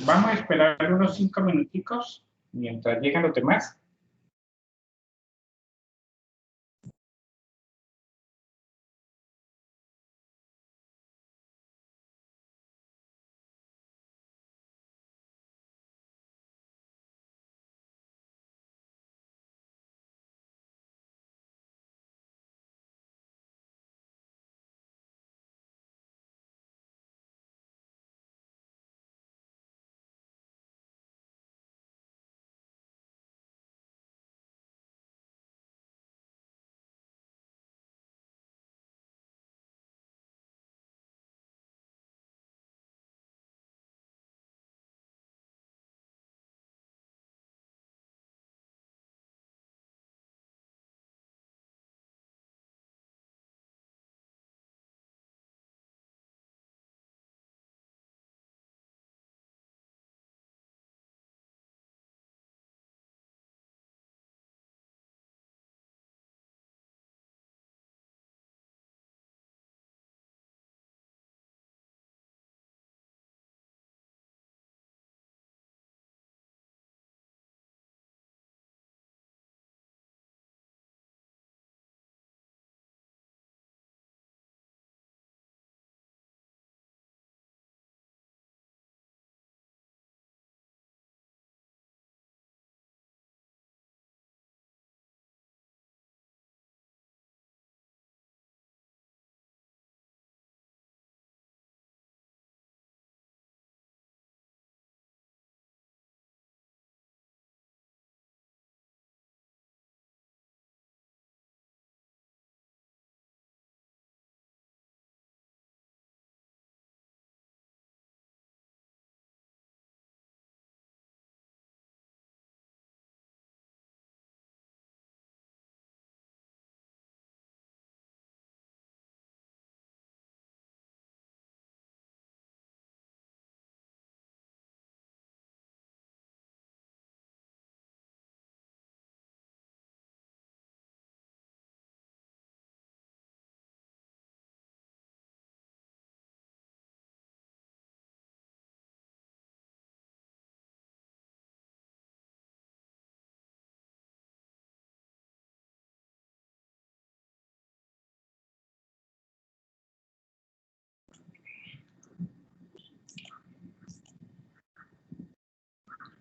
Vamos a esperar unos 5 minuticos mientras llegan los demás.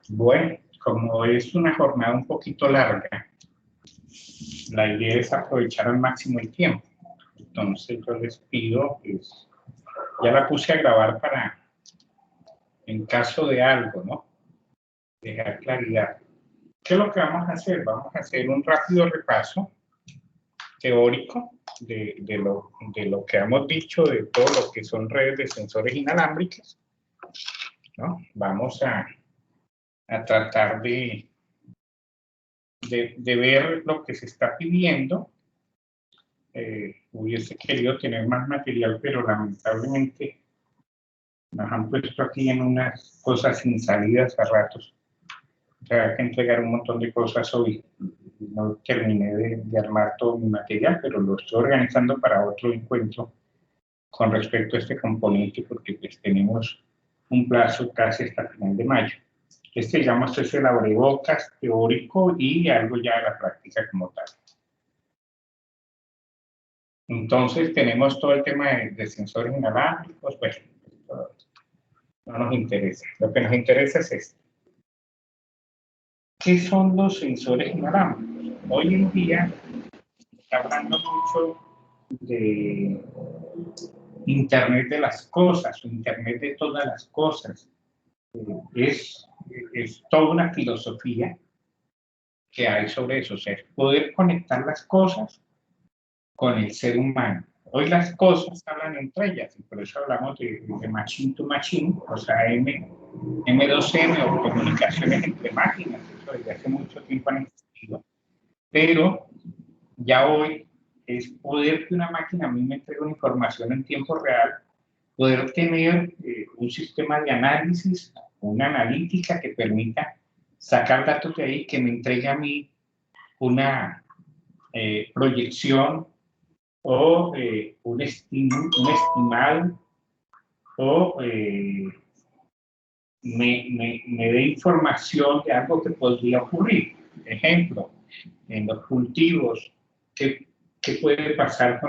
Bueno, como es una jornada un poquito larga, la idea es aprovechar al máximo el tiempo. Entonces yo les pido, pues, ya la puse a grabar para, en caso de algo, ¿no? Dejar claridad. ¿Qué es lo que vamos a hacer? Vamos a hacer un rápido repaso teórico de lo que hemos dicho, de todo lo que son redes de sensores inalámbricas, ¿no? Vamos a tratar de ver lo que se está pidiendo. Hubiese querido tener más material, pero lamentablemente nos han puesto aquí en unas cosas sin salidas a ratos. O sea, hay que entregar un montón de cosas hoy. No terminé de armar todo mi material, pero lo estoy organizando para otro encuentro con respecto a este componente, porque pues tenemos un plazo casi hasta final de mayo. Digamos, es el abrebocas teórico y algo ya de la práctica como tal. Entonces tenemos todo el tema de sensores inalámbricos, pues no nos interesa. Lo que nos interesa es esto. ¿Qué son los sensores inalámbricos? Hoy en día está hablando mucho de Internet de las cosas, o Internet de todas las cosas. Es, es toda una filosofía que hay sobre eso, o sea, es poder conectar las cosas con el ser humano. Hoy las cosas hablan entre ellas, y por eso hablamos de machine to machine, o sea, M2M o comunicaciones entre máquinas, eso desde hace mucho tiempo han existido, pero ya hoy es poder que una máquina a mí me entregue una información en tiempo real, poder tener un sistema de análisis, una analítica que permita sacar datos de ahí, que me entregue a mí una proyección o un estimado o me dé información de algo que podría ocurrir. Ejemplo, en los cultivos, ¿qué puede pasar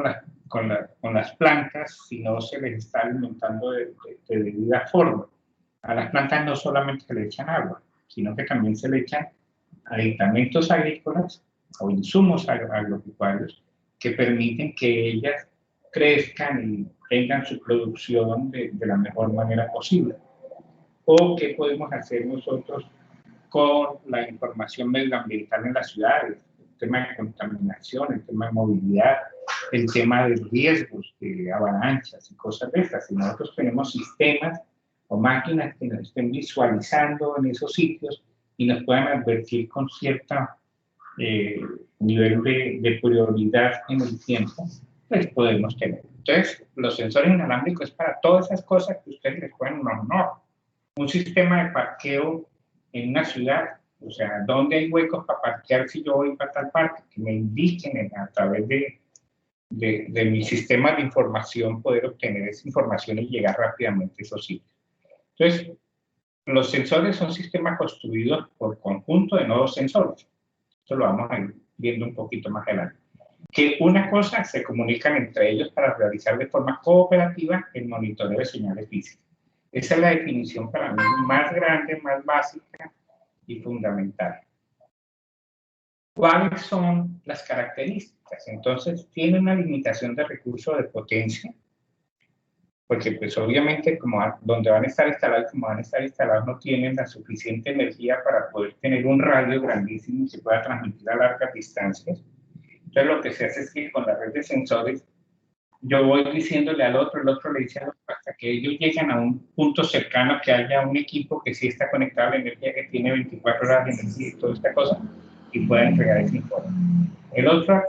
con las plantas si no se les está alimentando de debida forma? A las plantas no solamente se le echan agua, sino que también se le echan aditamentos agrícolas o insumos agropecuarios que permiten que ellas crezcan y tengan su producción de la mejor manera posible. ¿O qué podemos hacer nosotros con la información medioambiental en las ciudades? El tema de contaminación, el tema de movilidad, el tema de riesgos de avalanchas y cosas de estas. Si nosotros tenemos sistemas o máquinas que nos estén visualizando en esos sitios y nos puedan advertir con cierto nivel de prioridad en el tiempo, pues podemos tener. Entonces, los sensores inalámbricos es para todas esas cosas que ustedes les pueden no. Un sistema de parqueo en una ciudad, o sea, ¿dónde hay huecos para parquear si yo voy para tal parque? Que me indiquen a través de mi sistema de información, poder obtener esa información y llegar rápidamente a esos sitios. Entonces, los sensores son sistemas construidos por conjunto de nodos sensores. Esto lo vamos a ir viendo un poquito más adelante. Que una cosa se comunican entre ellos para realizar de forma cooperativa el monitoreo de señales físicas. Esa es la definición para mí más grande, más básica y fundamental. ¿Cuáles son las características? Entonces, tiene una limitación de recurso de potencia, porque pues obviamente como donde van a estar instalados no tienen la suficiente energía para poder tener un radio grandísimo y se pueda transmitir a largas distancias. Entonces lo que se hace es que con la red de sensores yo voy diciéndole al otro, el otro le dice al otro, hasta que ellos lleguen a un punto cercano, que haya un equipo que sí está conectado a la energía, que tiene 24 horas de energía y toda esta cosa, y pueda entregar ese informe. El otro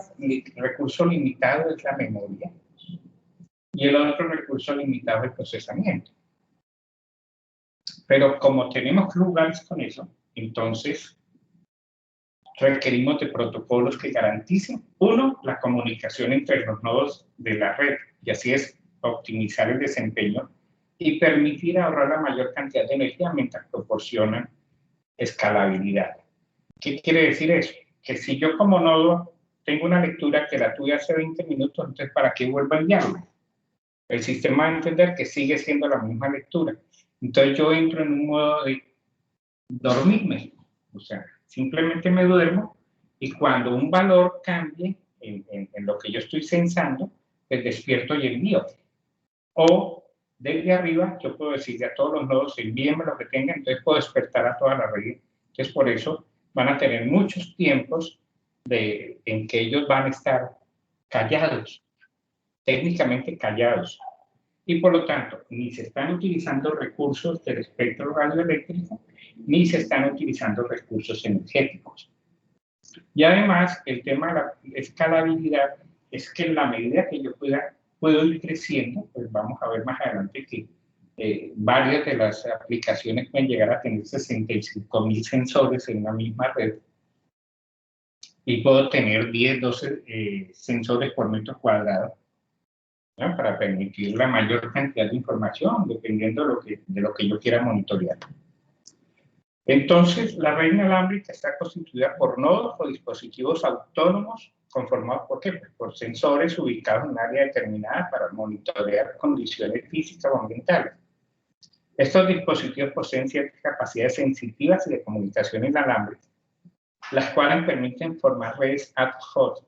recurso limitado es la memoria, y el otro recurso limitado es el procesamiento. Pero como tenemos lugares con eso, entonces requerimos de protocolos que garanticen, uno, la comunicación entre los nodos de la red, y así es optimizar el desempeño y permitir ahorrar la mayor cantidad de energía mientras proporcionan escalabilidad. ¿Qué quiere decir eso? Que si yo como nodo tengo una lectura que la tuve hace 20 minutos, entonces ¿para qué vuelvo a enviarla? El sistema va a entender que sigue siendo la misma lectura. Entonces yo entro en un modo de dormirme, o sea, simplemente me duermo y cuando un valor cambie en lo que yo estoy sensando, pues despierto y envío. O desde arriba yo puedo decirle a todos los nodos, envíenme lo que tengan, entonces puedo despertar a toda la red. Entonces por eso van a tener muchos tiempos en que ellos van a estar callados, técnicamente callados. Y por lo tanto, ni se están utilizando recursos del espectro radioeléctrico, ni se están utilizando recursos energéticos. Y además, el tema de la escalabilidad es que en la medida que yo puedo ir creciendo, pues vamos a ver más adelante que varias de las aplicaciones pueden llegar a tener 65.000 sensores en una misma red, y puedo tener 10, 12 sensores por metro cuadrado, ¿no? Para permitir la mayor cantidad de información, dependiendo de lo que yo quiera monitorear. Entonces, la red inalámbrica está constituida por nodos o dispositivos autónomos conformados por sensores ubicados en un área determinada para monitorear condiciones físicas o ambientales. Estos dispositivos poseen ciertas capacidades sensitivas y de comunicación inalámbrica, las cuales permiten formar redes ad hoc.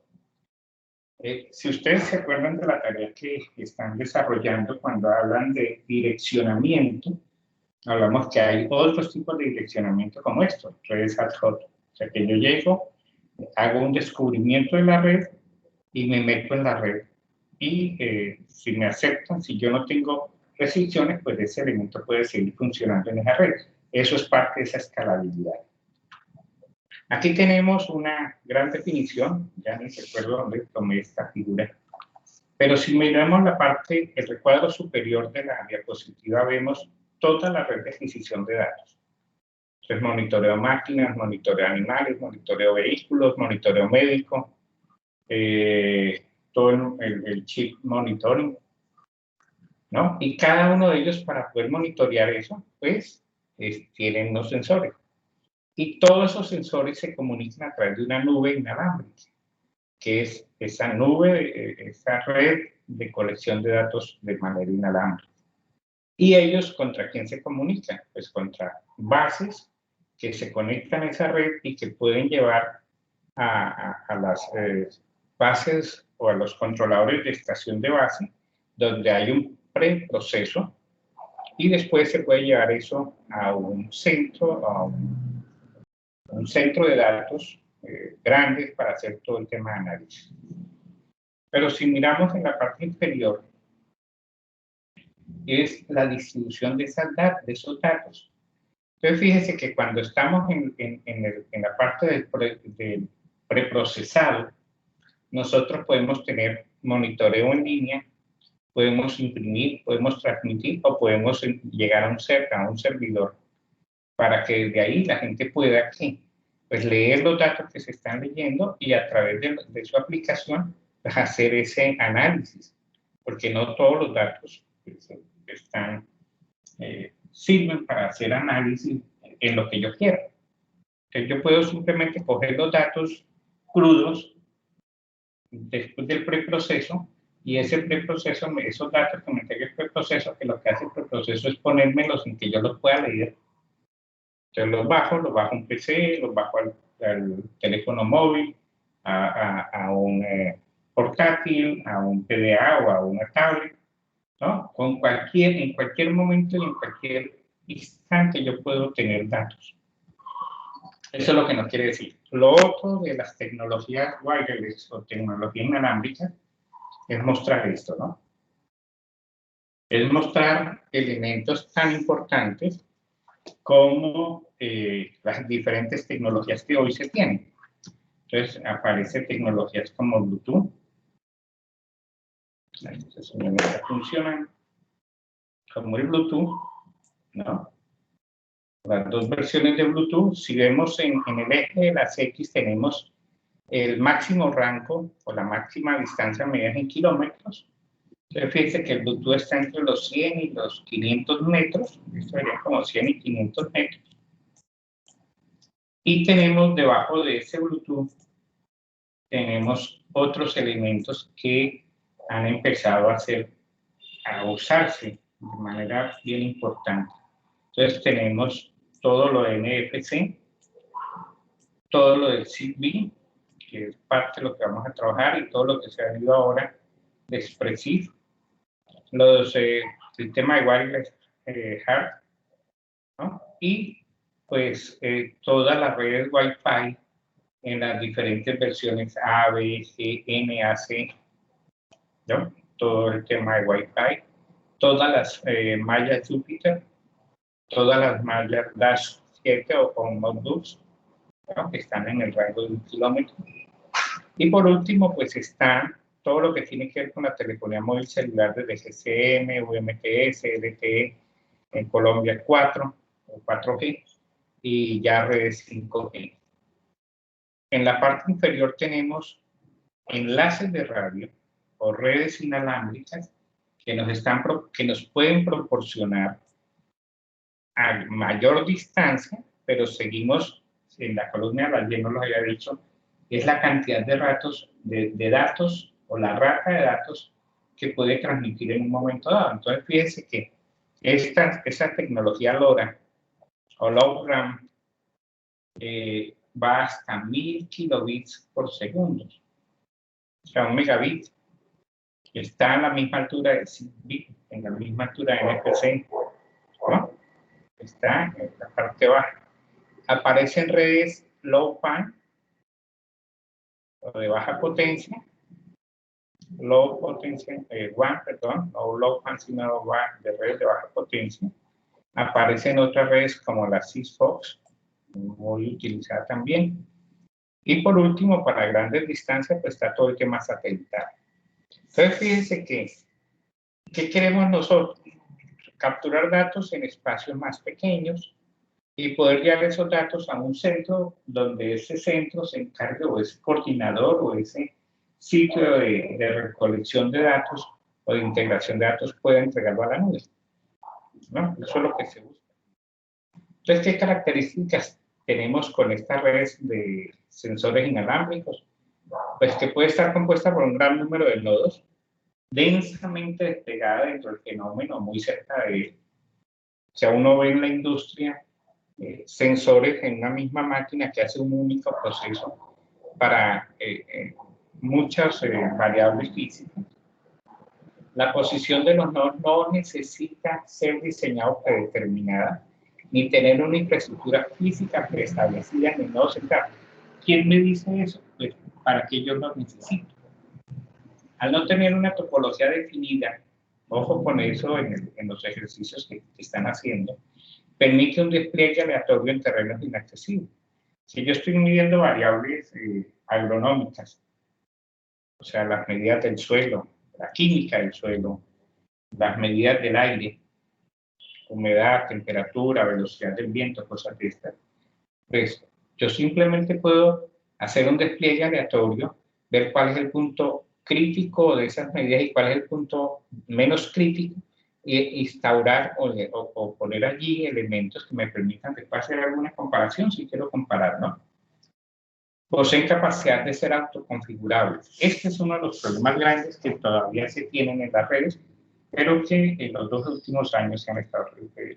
Si ustedes se acuerdan de la tarea que están desarrollando cuando hablan de direccionamiento, hablamos que hay otros tipos de direccionamiento como esto, redes ad hoc. O sea, que yo llego, hago un descubrimiento de la red y me meto en la red. Y si me aceptan, si yo no tengo restricciones, pues ese elemento puede seguir funcionando en esa red. Eso es parte de esa escalabilidad. Aquí tenemos una gran definición, ya ni recuerdo dónde tomé esta figura, pero si miramos la parte, el recuadro superior de la diapositiva, vemos toda la red de adquisición de datos. Entonces, monitoreo máquinas, monitoreo animales, monitoreo vehículos, monitoreo médico, todo el chip monitoring, ¿no? Y cada uno de ellos, para poder monitorear eso, pues tienen unos sensores. Y todos esos sensores se comunican a través de una nube inalámbrica, que es esa nube, esa red de colección de datos de manera inalámbrica. ¿Y ellos contra quién se comunican? Pues contra bases que se conectan a esa red y que pueden llevar a las bases o a los controladores de estación de base, donde hay un preproceso, y después se puede llevar eso a un centro, un centro de datos grandes para hacer todo el tema de análisis. Pero si miramos en la parte inferior, es la distribución de esos datos. Entonces, fíjese que cuando estamos en la parte del preprocesado, nosotros podemos tener monitoreo en línea, podemos imprimir, podemos transmitir o podemos llegar a un servidor para que desde ahí la gente pueda pues, leer los datos que se están leyendo y a través de su aplicación pues, hacer ese análisis, porque no todos los datos pues, sirven para hacer análisis en lo que yo quiero. Entonces yo puedo simplemente coger los datos crudos después del preproceso y ese preproceso, esos datos que me entrega el preproceso, que lo que hace el preproceso es ponérmelos sin que yo los pueda leer. Entonces los bajo a un PC, los bajo al teléfono móvil, a un portátil, a un PDA o a una tablet, ¿no? En cualquier momento y en cualquier instante yo puedo tener datos. Eso es lo que nos quiere decir. Lo otro de las tecnologías wireless o tecnología inalámbrica es mostrar esto, ¿no? Es mostrar elementos tan importantes como las diferentes tecnologías que hoy se tienen. Entonces, aparecen tecnologías como Bluetooth. Entonces, funcionan como el Bluetooth, ¿no? Las dos versiones de Bluetooth, si vemos en el eje de las X tenemos el máximo rango o la máxima distancia medida en kilómetros. Entonces, fíjense que el Bluetooth está entre los 100 y los 500 metros. Esto sería como 100 y 500 metros. Y tenemos debajo de ese Bluetooth, tenemos otros elementos que han empezado a usarse de manera bien importante. Entonces tenemos todo lo de NFC, todo lo del Zigbee, que es parte de lo que vamos a trabajar, y todo lo que se ha ido ahora de Expressive, los sistemas de wireless HART, ¿no? Y pues todas las redes Wi-Fi en las diferentes versiones A, B, G, N, A, C, ¿no? Todo el tema de Wi-Fi, todas las mallas Jupiter, todas las mallas Dash 7 o Modbus, ¿no? Que están en el rango de 1 kilómetro. Y por último, pues está todo lo que tiene que ver con la telefonía móvil celular desde GSM, UMTS, LTE, en Colombia 4 o 4G y ya redes 5G. En la parte inferior tenemos enlaces de radio o redes inalámbricas que nos pueden proporcionar a mayor distancia, pero seguimos en la columna de ayer, no lo había dicho, es la cantidad de datos o la rata de datos que puede transmitir en un momento dado. Entonces, fíjense que esa tecnología LoRa o LoRaWAN va hasta 1000 kilobits por segundo. O sea, 1 megabit. Está a la misma altura de Zigbee, en la misma altura de NFC, ¿no? Está en la parte baja. Aparecen redes low pan o de baja potencia, low potencia, WAN, perdón, no low pan, sino WAN, de redes de baja potencia. Aparecen otras redes como la Sigfox, muy utilizada también. Y por último, para grandes distancias, pues está todo el tema satelital. Entonces, fíjense ¿qué queremos nosotros? Capturar datos en espacios más pequeños y poder llevar esos datos a un centro donde ese centro se encargue, o ese coordinador o ese sitio de recolección de datos o de integración de datos pueda entregarlo a la nube, ¿no? Eso es lo que se busca. Entonces, ¿qué características tenemos con estas redes de sensores inalámbricos? Pues que puede estar compuesta por un gran número de nodos, densamente desplegada dentro del fenómeno, muy cerca de él. O sea, uno ve en la industria sensores en una misma máquina que hace un único proceso para muchas variables físicas. La posición de los nodos no necesita ser diseñado predeterminada, ni tener una infraestructura física preestablecida en el nodo central. ¿Quién me dice eso? Pues para que yo lo necesito. Al no tener una topología definida, ojo con eso en los ejercicios que están haciendo, permite un despliegue aleatorio en terrenos inaccesibles. Si yo estoy midiendo variables agronómicas, o sea, las medidas del suelo, la química del suelo, las medidas del aire, humedad, temperatura, velocidad del viento, cosas de estas, pues yo simplemente puedo hacer un despliegue aleatorio, ver cuál es el punto crítico de esas medidas y cuál es el punto menos crítico, e instaurar o poner allí elementos que me permitan después hacer alguna comparación si quiero comparar, ¿no? Poseen capacidad de ser autoconfigurables. Este es uno de los problemas grandes que todavía se tienen en las redes, pero que en los 2 últimos años se han estado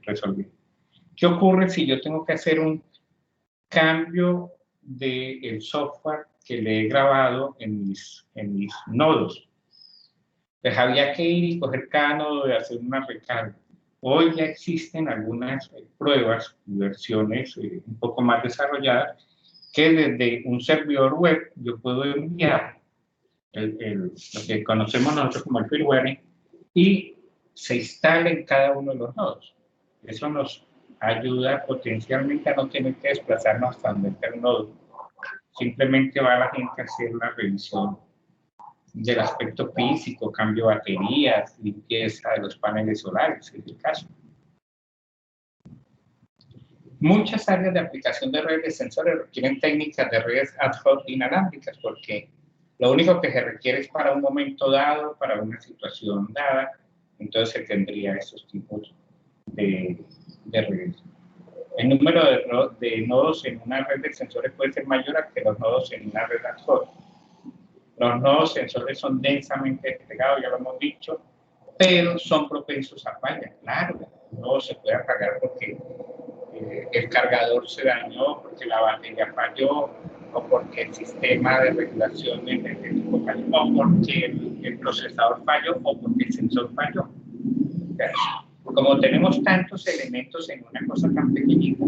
resolviendo. ¿Qué ocurre si yo tengo que hacer un cambio del software que le he grabado en mis nodos? Pues había que ir y coger cada nodo y hacer una recarga. Hoy ya existen algunas pruebas y versiones un poco más desarrolladas que desde un servidor web yo puedo enviar lo que conocemos nosotros como el firmware y se instala en cada uno de los nodos. Eso nos ayuda potencialmente a no tener que desplazarnos hasta donde está el nodo. Simplemente va la gente a hacer la revisión del aspecto físico, cambio de baterías, limpieza de los paneles solares, es el caso. Muchas áreas de aplicación de redes de sensores requieren técnicas de redes ad hoc inalámbricas porque lo único que se requiere es para un momento dado, para una situación dada, entonces se tendría estos tipos de redes. El número de nodos en una red de sensores puede ser mayor a que los nodos en una red ad hoc. Los nodos sensores son densamente desplegados, ya lo hemos dicho, pero son propensos a fallas. Claro, el nodo se puede apagar porque el cargador se dañó, porque la batería falló, o porque el sistema de regulación energético falló, o porque el procesador falló, o porque el sensor falló. Como tenemos tantos elementos en una cosa tan pequeñita,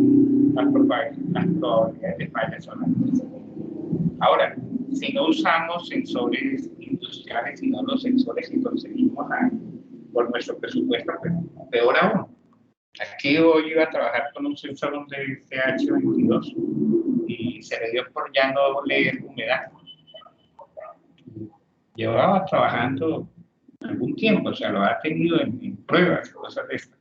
las probabilidades de falla son altas. Ahora, si no usamos sensores industriales, sino los sensores que conseguimos por nuestro presupuesto, pues peor aún. Aquí hoy iba a trabajar con un sensor de CH22 y se le dio por ya no leer humedad. Llevaba trabajando algún tiempo, o sea, lo ha tenido en pruebas, cosas de estas.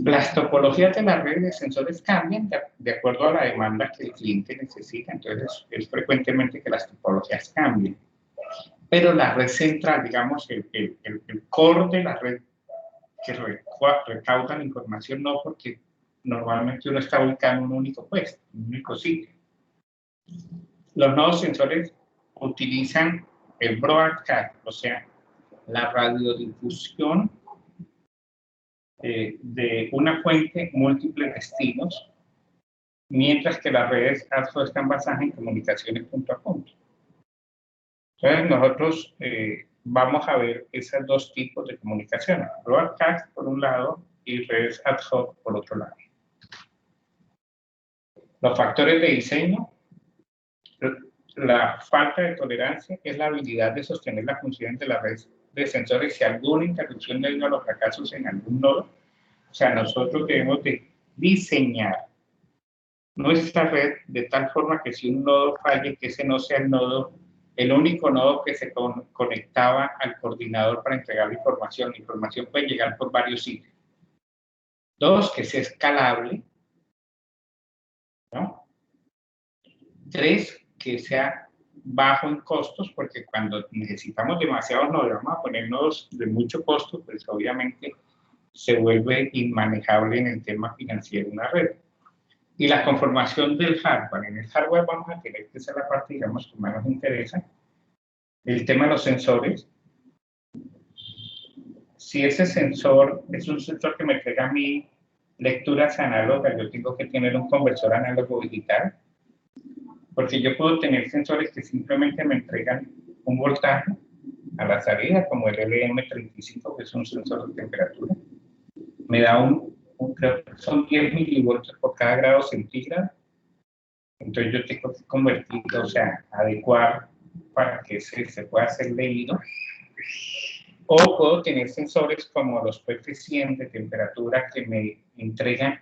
Las topologías de las redes de sensores cambian de acuerdo a la demanda que el cliente necesita, entonces es frecuentemente que las topologías cambien. Pero la red central, digamos, el core de la red que recauda la información, no, porque normalmente uno está ubicado en un único puesto, en un único sitio. Los nodos sensores utilizan el broadcast, o sea, la radiodifusión de una fuente múltiples destinos, mientras que las redes ad hoc están basadas en comunicaciones punto a punto. Entonces nosotros vamos a ver esos dos tipos de comunicaciones, broadcast por un lado y redes ad hoc por otro lado. Los factores de diseño, la falta de tolerancia es la habilidad de sostener la función de la red de sensores si alguna interrupción debido a los fracasos en algún nodo. O sea, nosotros debemos de diseñar nuestra red de tal forma que si un nodo falle, que ese no sea el único nodo que se conectaba al coordinador para entregar la información. La información puede llegar por varios sitios. 2, que sea escalable, ¿no? 3, que sea bajo en costos, porque cuando necesitamos demasiados nodos, vamos a poner nodos de mucho costo, pues obviamente se vuelve inmanejable en el tema financiero de una red. Y la conformación del hardware. En el hardware vamos a tener, que esa es la parte, digamos, que más nos interesa, el tema de los sensores. Si ese sensor es un sensor que me entrega a mí lecturas análogas, yo tengo que tener un conversor análogo digital, porque yo puedo tener sensores que simplemente me entregan un voltaje a la salida, como el LM35, que es un sensor de temperatura. Me da creo que son 10 milivoltios por cada grado centígrado. Entonces yo tengo que convertir, o sea, adecuar para que se pueda hacer leído. O puedo tener sensores como los PF100 de temperatura que me entregan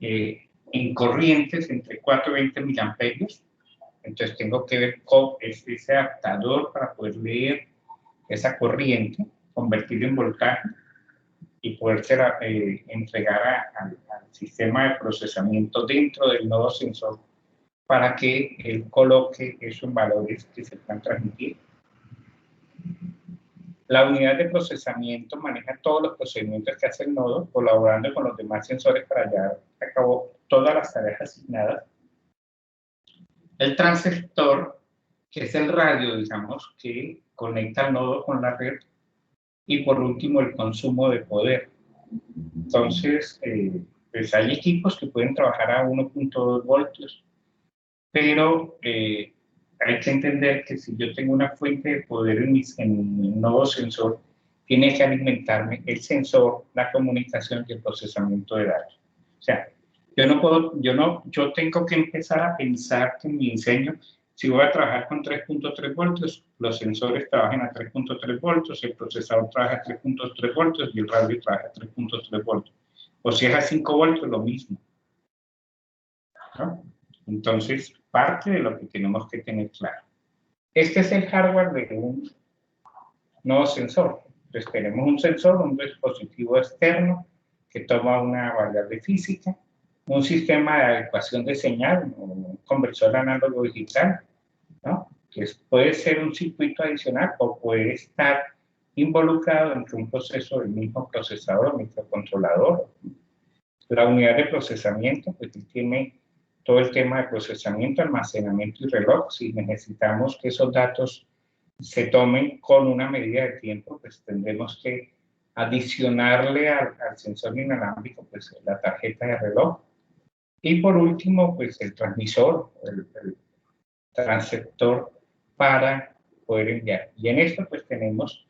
en corrientes entre 4 y 20 miliamperios. Entonces tengo que ver con ese adaptador para poder leer esa corriente, convertirlo en voltaje y poderse entregar al sistema de procesamiento dentro del nodo sensor para que él coloque esos valores que se puedan transmitir. La unidad de procesamiento maneja todos los procedimientos que hace el nodo, colaborando con los demás sensores para llevar a cabo todas las tareas asignadas. El transceptor, que es el radio, digamos, que conecta el nodo con la red. Y por último, el consumo de poder. Entonces, pues hay equipos que pueden trabajar a 1.2 voltios, pero hay que entender que si yo tengo una fuente de poder en mi nodo sensor, tiene que alimentarme el sensor, la comunicación y el procesamiento de datos. O sea, yo tengo que empezar a pensar que en mi diseño, si voy a trabajar con 3.3 voltios, los sensores trabajan a 3.3 voltios, el procesador trabaja a 3.3 voltios y el radio trabaja a 3.3 voltios. O si es a 5 voltios, lo mismo, ¿no? Entonces, parte de lo que tenemos que tener claro. Este es el hardware de un nodo sensor. Entonces, tenemos un sensor, un dispositivo externo que toma una variable física, un sistema de adecuación de señal, un conversor análogo digital, ¿no? Que puede ser un circuito adicional o puede estar involucrado entre un proceso del mismo procesador, microcontrolador. La unidad de procesamiento, pues tiene todo el tema de procesamiento, almacenamiento y reloj. Si necesitamos que esos datos se tomen con una medida de tiempo, pues tendremos que adicionarle al sensor inalámbrico pues la tarjeta de reloj. Y por último, pues el transmisor, el transceptor para poder enviar. Y en esto pues tenemos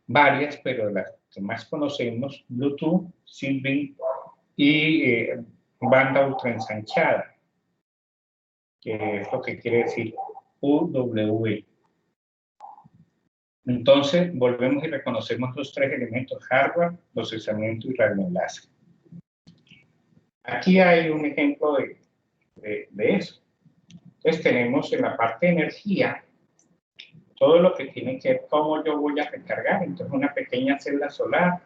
varias, pero las que más conocemos, Bluetooth, Zigbee y banda ultra ensanchada, que es lo que quiere decir UWE. Entonces, volvemos y reconocemos los tres elementos: hardware, procesamiento y radioenlace. Aquí hay un ejemplo de eso. Entonces, tenemos en la parte de energía todo lo que tiene que ver cómo yo voy a recargar. Entonces, una pequeña celda solar,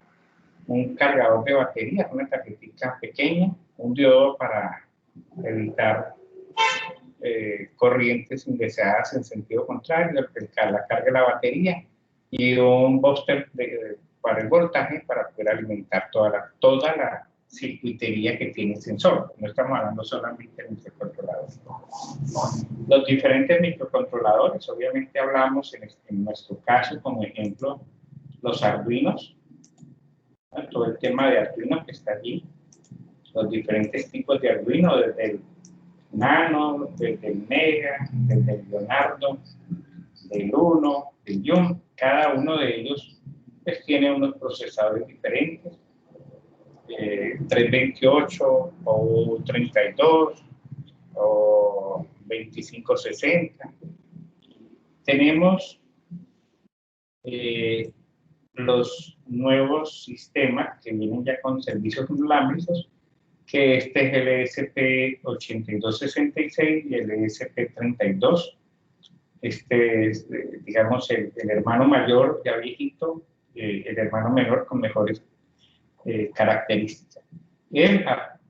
un cargador de batería, una tarjetita pequeña, un diodo para evitar corrientes indeseadas en sentido contrario, la carga de la batería, y un booster para el voltaje para poder alimentar toda la circuitería que tiene el sensor. No estamos hablando solamente de microcontroladores. Los diferentes microcontroladores, obviamente hablamos en nuestro caso, como ejemplo, los Arduinos, ¿no? Todo el tema de Arduino que está allí, los diferentes tipos de Arduino, desde el Nano, desde el Mega, desde el Leonardo, del Uno, del Yum. Cada uno de ellos pues, tiene unos procesadores diferentes, 328 o 32 o 2560. Tenemos los nuevos sistemas que vienen ya con servicios inalámbricos, que este es el ESP8266 y el ESP32. Este es, digamos, el hermano mayor ya viejito, el hermano menor con mejores características. Él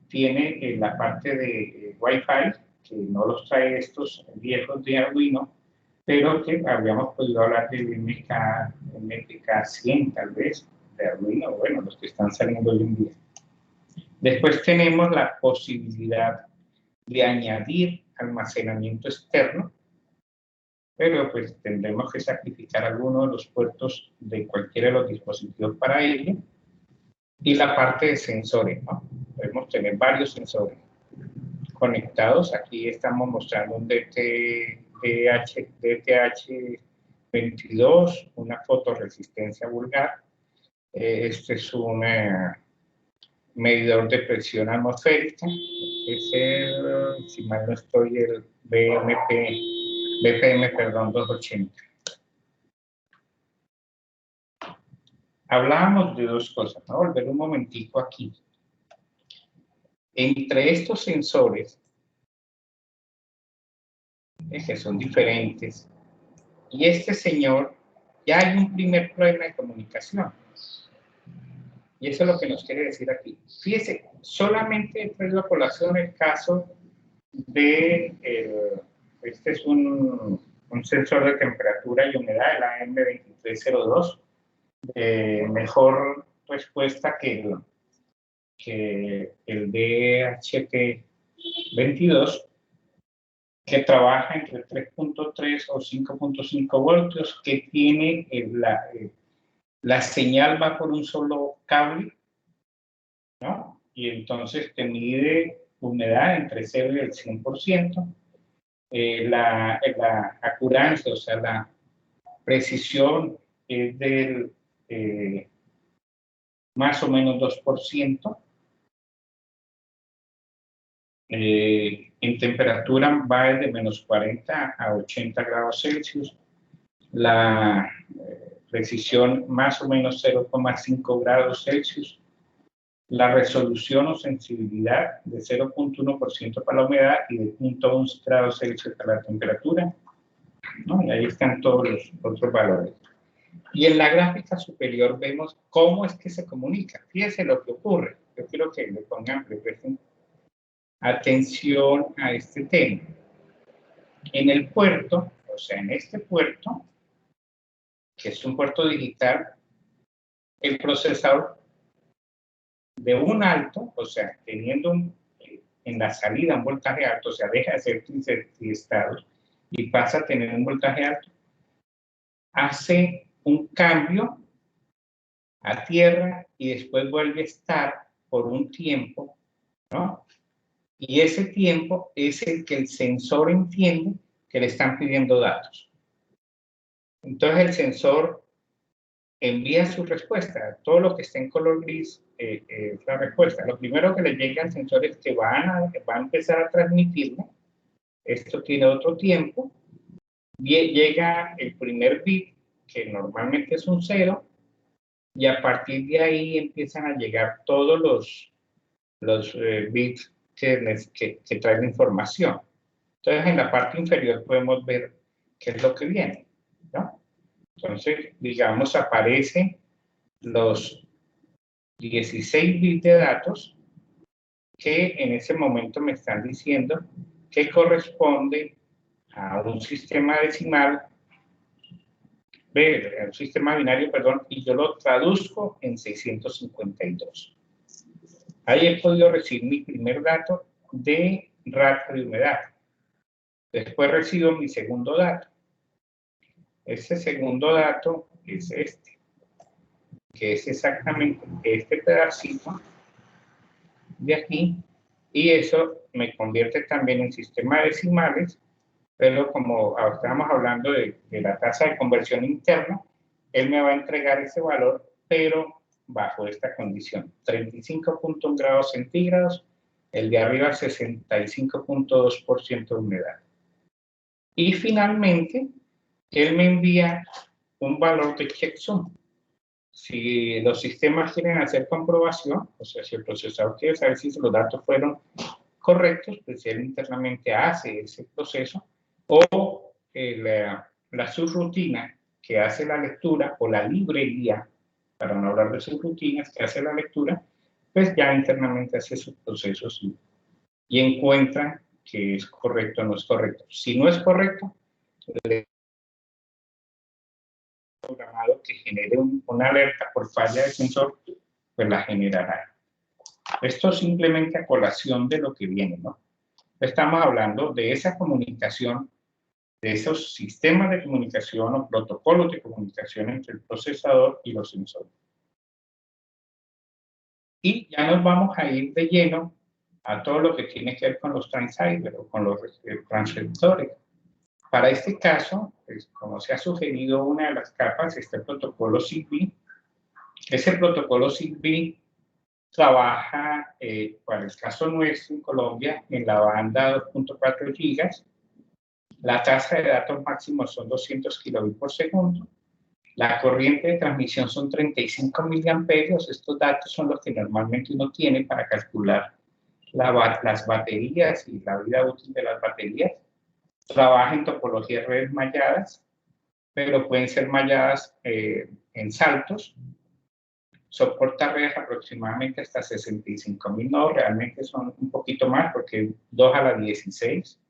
tiene la parte de Wi-Fi, que no los trae estos viejos de Arduino, pero que habríamos podido hablar del MK100 tal vez, de Arduino, bueno, los que están saliendo hoy en día. Después tenemos la posibilidad de añadir almacenamiento externo, pero pues tendremos que sacrificar algunos de los puertos de cualquiera de los dispositivos para ello. Y la parte de sensores, ¿no? Podemos tener varios sensores conectados. Aquí estamos mostrando un DTH22, una fotorresistencia vulgar. Este es un medidor de presión atmosférica. Es el, si mal no estoy, el BPM, perdón, 280. Hablábamos de dos cosas, ¿no? Volver un momentico aquí. Entre estos sensores, que son diferentes, y este señor, ya hay un primer problema de comunicación. Y eso es lo que nos quiere decir aquí. Fíjese, solamente traigo a colación el caso de, este es un sensor de temperatura y humedad, el AM2302, mejor respuesta que el DHT22, que trabaja entre 3.3 o 5.5 voltios, que tiene la señal va por un solo cable, ¿no? Y entonces te mide humedad entre 0 y el 100%, la accurancia, o sea, la precisión es del más o menos 2%. En temperatura va de menos 40 a 80 grados Celsius. La precisión más o menos 0,5 grados Celsius. La resolución o sensibilidad de 0,1% para la humedad y de 0,11 grados Celsius para la temperatura, ¿no? Y ahí están todos los otros valores. Y en la gráfica superior vemos cómo es que se comunica. Fíjense lo que ocurre. Yo quiero que le presten atención a este tema. En el puerto, o sea, en este puerto, que es un puerto digital, el procesador de un alto, o sea, teniendo en la salida un voltaje alto, o sea, deja de ser triestado y pasa a tener un voltaje alto, hace un cambio a tierra y después vuelve a estar por un tiempo, ¿no? Y ese tiempo es el que el sensor entiende que le están pidiendo datos. Entonces el sensor envía su respuesta. Todo lo que esté en color gris es la respuesta. Lo primero que le llega al sensor es que va a empezar a transmitirle. Esto tiene otro tiempo. Llega el primer bit, que normalmente es un 0, y a partir de ahí empiezan a llegar todos los bits que traen la información. Entonces, en la parte inferior podemos ver qué es lo que viene, ¿no? Entonces, digamos, aparecen los 16 bits de datos que en ese momento me están diciendo que corresponde a un sistema decimal, un sistema binario, perdón, y yo lo traduzco en 652. Ahí he podido recibir mi primer dato de ratio de humedad. Después recibo mi segundo dato. Ese segundo dato es este, que es exactamente este pedacito de aquí, y eso me convierte también en sistema de decimales, pero como estamos hablando de la tasa de conversión interna, él me va a entregar ese valor, pero bajo esta condición: 35.1 grados centígrados, el de arriba 65.2% de humedad. Y finalmente, él me envía un valor de checksum. Si los sistemas quieren hacer comprobación, o sea, si el procesador quiere saber si los datos fueron correctos, pues él internamente hace ese proceso, o la subrutina que hace la lectura, o la librería, para no hablar de subrutinas, que hace la lectura, pues ya internamente hace sus procesos y encuentra que es correcto o no es correcto. Si no es correcto, programado que genere una alerta por falla de sensor, pues la generará. Esto simplemente a colación de lo que viene, ¿no? Estamos hablando de esa comunicación, de esos sistemas de comunicación o protocolos de comunicación entre el procesador y los sensores. Y ya nos vamos a ir de lleno a todo lo que tiene que ver con los transceivers o con los transceptores. Para este caso, pues, como se ha sugerido una de las capas, está el protocolo ZigBee. Ese protocolo ZigBee trabaja, para el caso nuestro en Colombia, en la banda 2.4 gigas. La tasa de datos máximos son 200 kilobits por segundo. La corriente de transmisión son 35 miliamperios. Estos datos son los que normalmente uno tiene para calcular las baterías y la vida útil de las baterías. Trabaja en topología de redes malladas, pero pueden ser malladas en saltos. Soporta redes aproximadamente hasta 65.000 nodos, realmente son un poquito más porque 2 a la 16.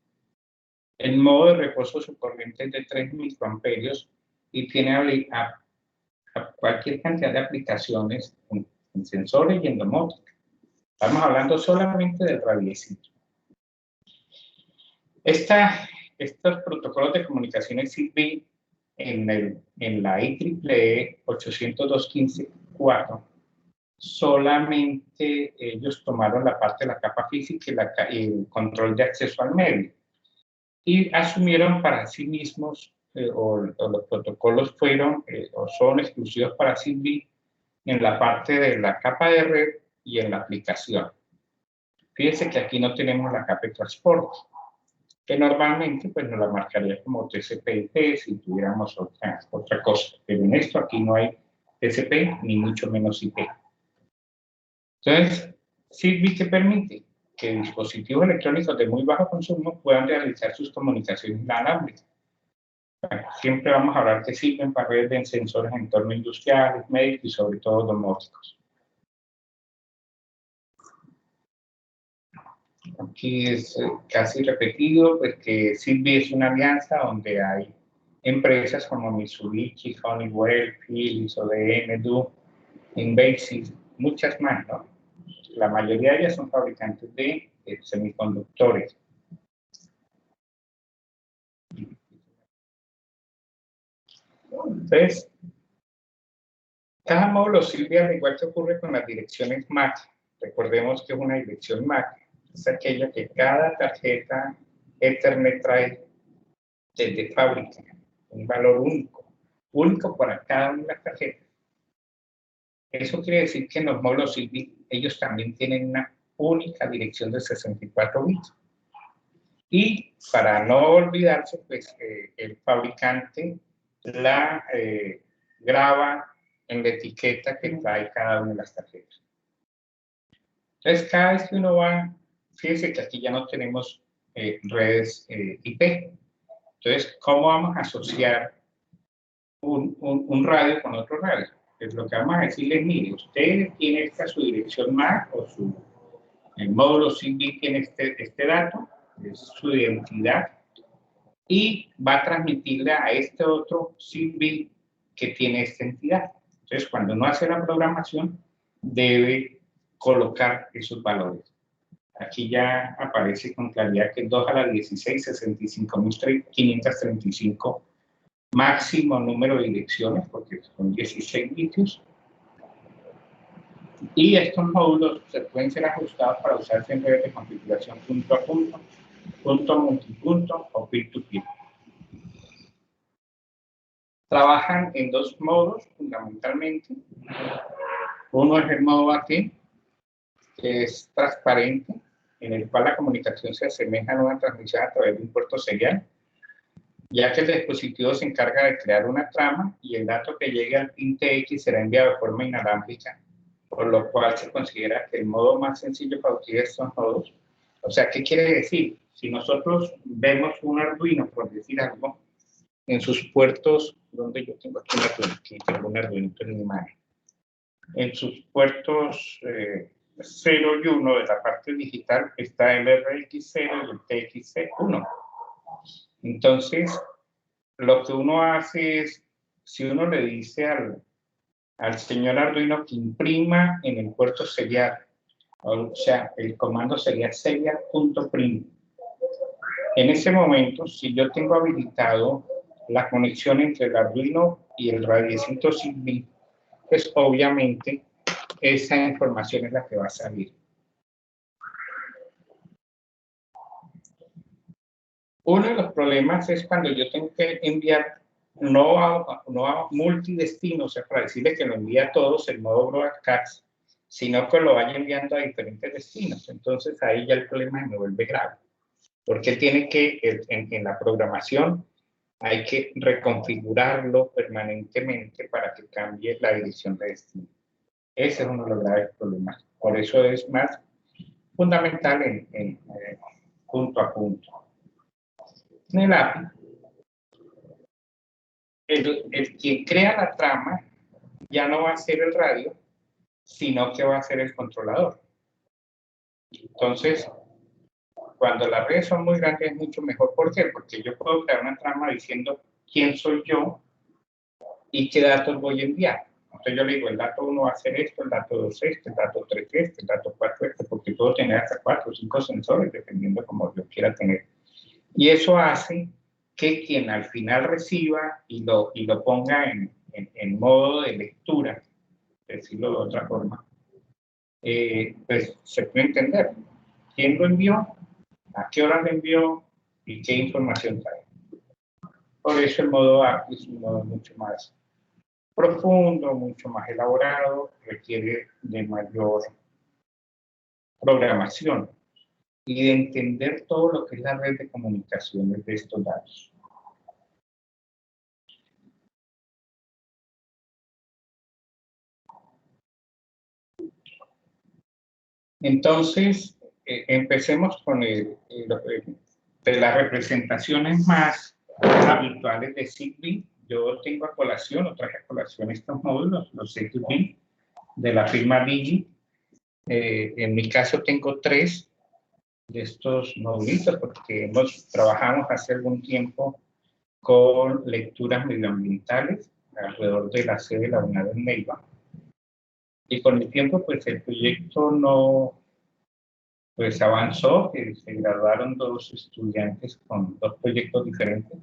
El modo de reposo su corriente es de 3 microamperios y tiene a cualquier cantidad de aplicaciones en sensores y en domótica. Estamos hablando solamente del radiecito. Estos protocolos de comunicaciones ZigBee en la IEEE 802.15.4 solamente ellos tomaron la parte de la capa física y el control de acceso al medio y asumieron para sí mismos o los protocolos fueron o son exclusivos para ZigBee en la parte de la capa de red y en la aplicación. Fíjense que aquí no tenemos la capa de transporte, que normalmente pues nos la marcaría como TCP/IP si tuviéramos otra cosa, pero en esto aquí no hay TCP ni mucho menos IP. Entonces, ZigBee que permite que dispositivos electrónicos de muy bajo consumo puedan realizar sus comunicaciones inalámbricas. Bueno, siempre vamos a hablar que sirven para redes de sensores en entornos industriales, médicos y sobre todo domóticos. Aquí es casi repetido, pues que ZigBee es una alianza donde hay empresas como Mitsubishi, Honeywell, Philips, ODM, DU, Invasive, muchas más, ¿no? La mayoría de ellas son fabricantes de semiconductores. Entonces, cada módulo sirve al igual que ocurre con las direcciones MAC. Recordemos que es una dirección MAC, es aquella que cada tarjeta Ethernet trae desde fábrica, un valor único para cada una de las tarjetas. Eso quiere decir que en los módulos ZigBee ellos también tienen una única dirección de 64 bits. Y para no olvidarse, pues el fabricante la graba en la etiqueta que trae cada una de las tarjetas. Entonces, cada vez que uno va, fíjense que aquí ya no tenemos redes IP. Entonces, ¿cómo vamos a asociar un radio con otro radio? Pues lo que vamos a decirles, mire, usted tiene esta su dirección MAC o el módulo ZigBee tiene este dato, es su identidad, y va a transmitirle a este otro ZigBee que tiene esta entidad. Entonces, cuando uno hace la programación, debe colocar esos valores. Aquí ya aparece con claridad que es 2 a la 16, 65.535 máximo número de direcciones, porque son 16 bits. Y estos módulos se pueden ser ajustados para usarse en redes de configuración punto a punto, punto multipunto o peer-to-peer. Trabajan en dos modos fundamentalmente. Uno es el modo AT, que es transparente, en el cual la comunicación se asemeja a una transmisión a través de un puerto serial, ya que el dispositivo se encarga de crear una trama y el dato que llegue al pin TX será enviado de forma inalámbrica, por lo cual se considera que el modo más sencillo para utilizar estos nodos. O sea, ¿qué quiere decir? Si nosotros vemos un Arduino, por decir algo, en sus puertos, donde yo tengo aquí un Arduino, aquí tengo un Arduino en mi mano, en sus puertos 0 y 1 de la parte digital está el RX0 y el TX1. Entonces, lo que uno hace es si uno le dice al señor Arduino que imprima en el puerto serial, o sea, el comando sería serial.print. En ese momento, si yo tengo habilitado la conexión entre el Arduino y el radiecito Zigbee, pues obviamente esa información es la que va a salir. Uno de los problemas es cuando yo tengo que enviar no a multidestino, o sea, para decirle que lo envía a todos el modo broadcast, sino que lo vaya enviando a diferentes destinos. Entonces ahí ya el problema me vuelve grave, porque tiene que, en la programación, hay que reconfigurarlo permanentemente para que cambie la dirección de destino. Ese es uno de los graves problemas. Por eso es más fundamental en punto a punto. En el API, el quien crea la trama ya no va a ser el radio, sino que va a ser el controlador. Entonces, cuando las redes son muy grandes es mucho mejor. ¿Por qué? Porque yo puedo crear una trama diciendo quién soy yo y qué datos voy a enviar. Entonces yo le digo, el dato 1 va a ser esto, el dato 2 este, el dato 3 este, el dato 4 este, porque puedo tener hasta 4 o 5 sensores, dependiendo de cómo yo quiera tener. Y eso hace que quien al final reciba y lo ponga en modo de lectura, decirlo de otra forma, pues se puede entender quién lo envió, a qué hora lo envió y qué información trae. Por eso el modo API es un modo mucho más profundo, mucho más elaborado, requiere de mayor programación y de entender todo lo que es la red de comunicaciones de estos datos. Entonces, empecemos con de las representaciones más habituales de Zigbee. Yo tengo a colación, o traje a colación estos módulos, los Zigbee, de la firma Digi. En mi caso tengo 3 de estos modulitos, porque trabajamos hace algún tiempo con lecturas medioambientales alrededor de la sede de la UNAD en Neiva. Y con el tiempo, pues el proyecto no, pues avanzó, que se graduaron 2 estudiantes con 2 proyectos diferentes,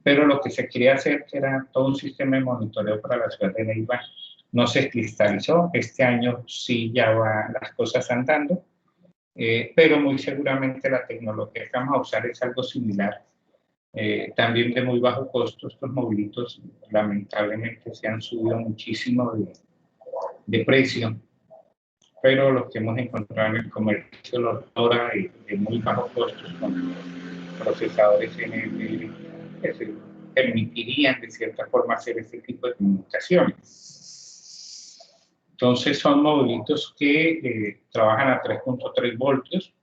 pero lo que se quería hacer, que era todo un sistema de monitoreo para la ciudad de Neiva, no se cristalizó. Este año sí ya van las cosas andando, pero muy seguramente la tecnología que vamos a usar es algo similar, también de muy bajo costo. Estos mobilitos lamentablemente se han subido muchísimo de precio, pero los que hemos encontrado en el comercio los ahora de muy bajo costo con procesadores NVMe que se permitirían de cierta forma hacer este tipo de comunicaciones. Entonces son modulitos que trabajan a 3.3 voltios,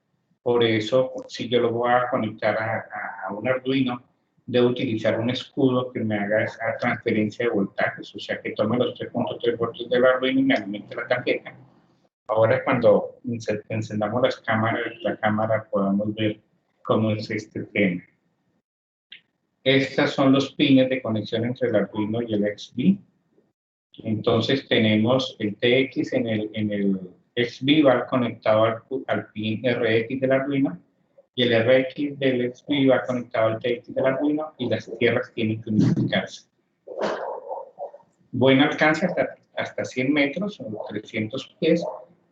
por eso si yo lo voy a conectar a un Arduino, debo utilizar un escudo que me haga esa transferencia de voltajes, o sea que tome los 3.3 voltios del Arduino y me alimente la tarjeta. Ahora cuando encendamos la cámara podamos ver cómo es este tema. Estos son los pines de conexión entre el Arduino y el XBee. Entonces tenemos el TX en el XBee va conectado al pin RX del Arduino y el RX del XBee va conectado al TX del Arduino y las tierras tienen que unificarse. Buen alcance hasta 100 metros o 300 pies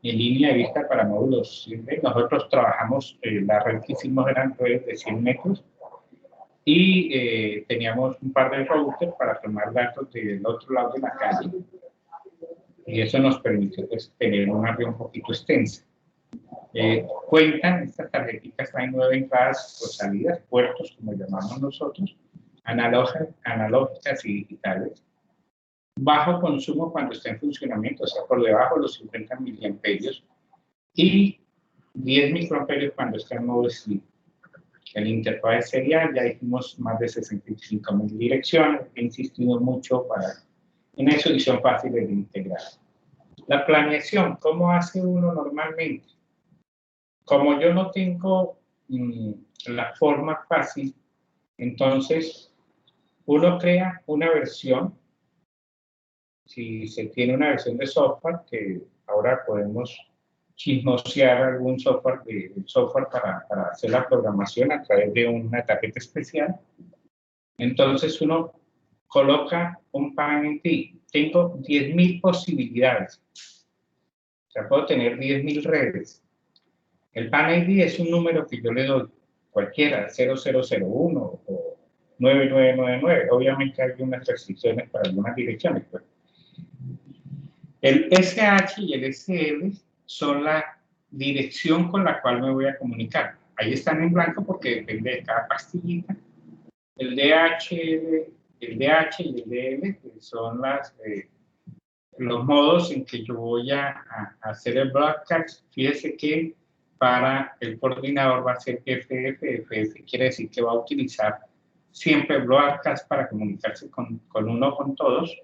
en línea de vista para módulos. Nosotros trabajamos, la red que hicimos eran redes de 100 metros y teníamos un par de routers para tomar datos del otro lado de la calle y eso nos permitió pues, tener una red un poquito extensa. Estas tarjetitas traen 9 entradas o salidas, puertos como llamamos nosotros, analógicas y digitales. Bajo consumo cuando está en funcionamiento, o sea, por debajo de los 50 miliamperios y 10 microamperios cuando está en modo sleep. El interfaz serial, ya dijimos más de 65.000 direcciones, he insistido mucho en eso y son fáciles de integrar. La planeación, ¿cómo hace uno normalmente? Como yo no tengo la forma fácil, entonces uno crea una versión si se tiene una versión de software, que ahora podemos chismosear algún software, para hacer la programación a través de una tarjeta especial. Entonces uno coloca un Pan ID. Tengo 10.000 posibilidades. O sea, puedo tener 10.000 redes. El Pan ID es un número que yo le doy, cualquiera, 0001 o 9999. Obviamente hay unas restricciones para algunas direcciones. Pues. El SH y el SL son la dirección con la cual me voy a comunicar. Ahí están en blanco porque depende de cada pastillita. El DH y el DL son los modos en que yo voy a hacer el broadcast. Fíjese que para el coordinador va a ser FF quiere decir que va a utilizar siempre broadcast para comunicarse con todos.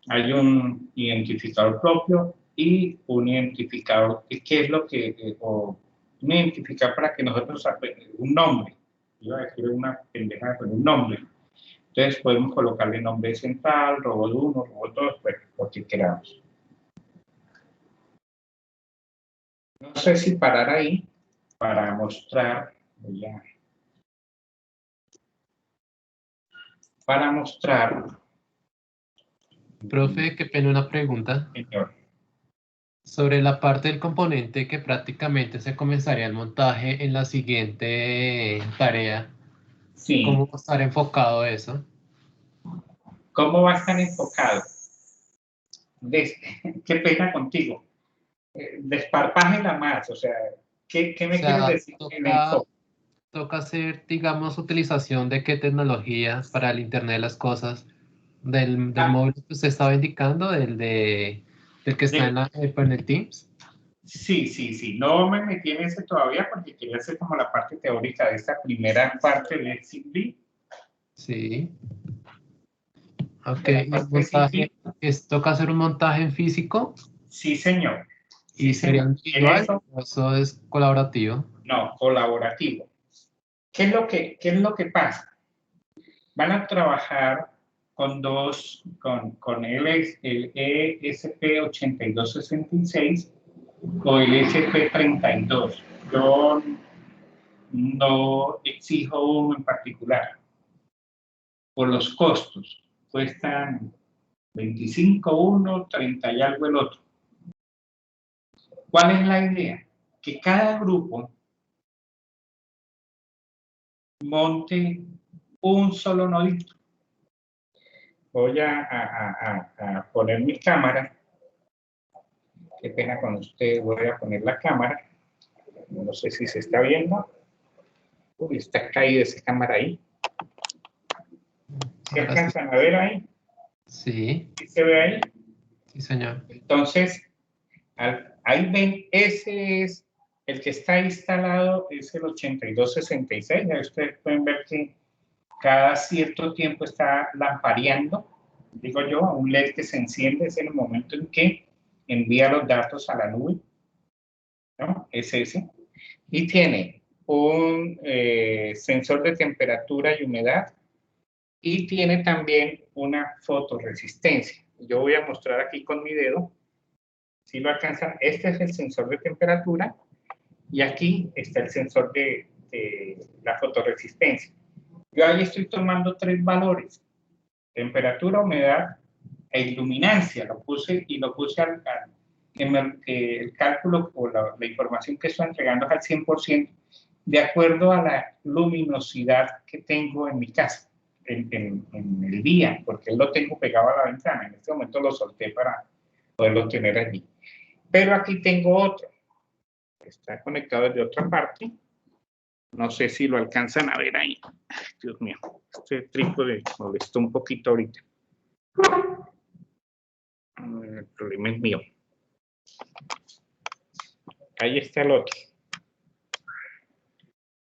Hay un identificador propio y un identificador, ¿qué es lo que, un identificador para que nosotros, un nombre, iba a decir una pendejada con un nombre. Entonces podemos colocarle nombre central, robot 1, robot 2, pues lo que queramos. No sé si parar ahí para mostrar, Profe, qué pena una pregunta. Señor. Sobre la parte del componente que prácticamente se comenzaría el montaje en la siguiente tarea. Sí. ¿Cómo va a estar enfocado eso? ¿Cómo va a estar enfocado? Qué pena contigo. Desparpájela más, o sea, ¿qué me quieres decir en el enfoque? Toca hacer, digamos, utilización de qué tecnología para el Internet de las Cosas, del móvil que usted estaba indicando, del que está en el Teams. Sí. No me metí en ese todavía porque quería hacer como la parte teórica de esta primera parte de XCB. Sí. Ok, montaje, ¿toca hacer un montaje en físico? Sí, señor. ¿Y sería individual o eso es colaborativo? No, colaborativo. ¿Qué es lo que pasa? Van a trabajar con con el ESP8266 o el ESP32. Yo no exijo uno en particular. Por los costos, cuestan 25 uno, 30 y algo el otro. ¿Cuál es la idea? Que cada grupo monte un solo nodito. Voy a poner mi cámara. Qué pena con usted, voy a poner la cámara. No sé si se está viendo. Uy, está caída esa cámara ahí. ¿Se alcanzan a ver ahí? Sí. ¿Sí se ve ahí? Sí, señor. Entonces, ahí ven, ese es el que está instalado, es el 8266. Ustedes pueden ver que cada cierto tiempo está lampareando, digo yo, un LED que se enciende, es en el momento en que envía los datos a la nube, ¿no? Es ese. Y tiene un sensor de temperatura y humedad y tiene también una fotoresistencia. Yo voy a mostrar aquí con mi dedo, si lo alcanzan, este es el sensor de temperatura y aquí está el sensor de la fotoresistencia. Yo ahí estoy tomando 3 valores, temperatura, humedad e iluminancia. Lo puse el cálculo o la información que estoy entregando es al 100% de acuerdo a la luminosidad que tengo en mi casa, en el día, porque lo tengo pegado a la ventana. En este momento lo solté para poderlo tener allí. Pero aquí tengo otro. Está conectado desde otra parte. No sé si lo alcanzan a ver ahí. Ay, Dios mío, este trípode molestó un poquito ahorita. El problema es mío. Ahí está el otro.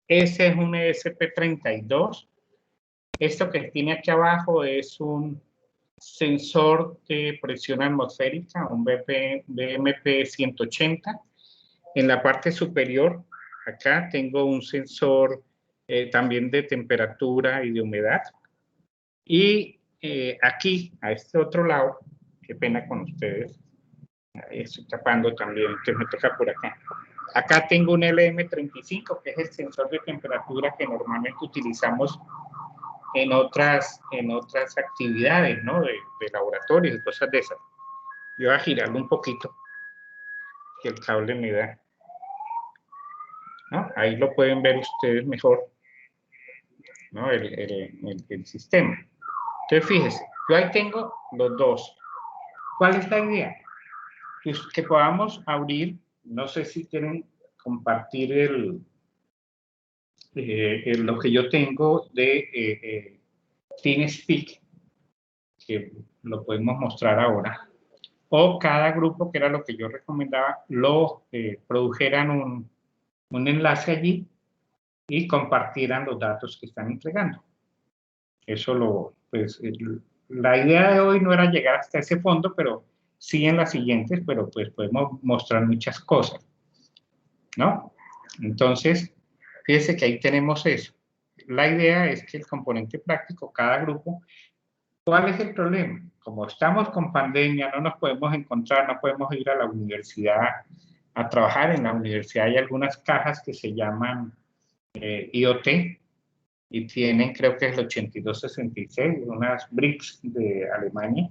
Ese es un ESP32. Esto que tiene aquí abajo es un sensor de presión atmosférica, un BMP 180. En la parte superior, acá tengo un sensor también de temperatura y de humedad. Y aquí, a este otro lado, Qué pena con ustedes. Ahí estoy tapando también, entonces me toca por acá. Acá tengo un LM35, que es el sensor de temperatura que normalmente utilizamos en otras actividades, ¿no? De laboratorios y cosas de esas. Yo voy a girarlo un poquito, que el cable me da, ¿no? Ahí lo pueden ver ustedes mejor, ¿no? El sistema. Entonces, fíjense, yo ahí tengo los dos. ¿Cuál es la idea? Que podamos abrir, no sé si quieren compartir lo que yo tengo de TeamSpeak, que lo podemos mostrar ahora, o cada grupo, que era lo que yo recomendaba, lo produjeran un enlace allí y compartieran los datos que están entregando. Eso pues, la idea de hoy no era llegar hasta ese fondo, pero sí en las siguientes, pero pues podemos mostrar muchas cosas, ¿no? Entonces, fíjense que ahí tenemos eso. La idea es que el componente práctico, cada grupo, ¿cuál es el problema? Como estamos con pandemia, no nos podemos encontrar, no podemos ir a la universidad a trabajar. En la universidad hay algunas cajas que se llaman IoT y tienen, creo que es el 8266, unas BRICS de Alemania,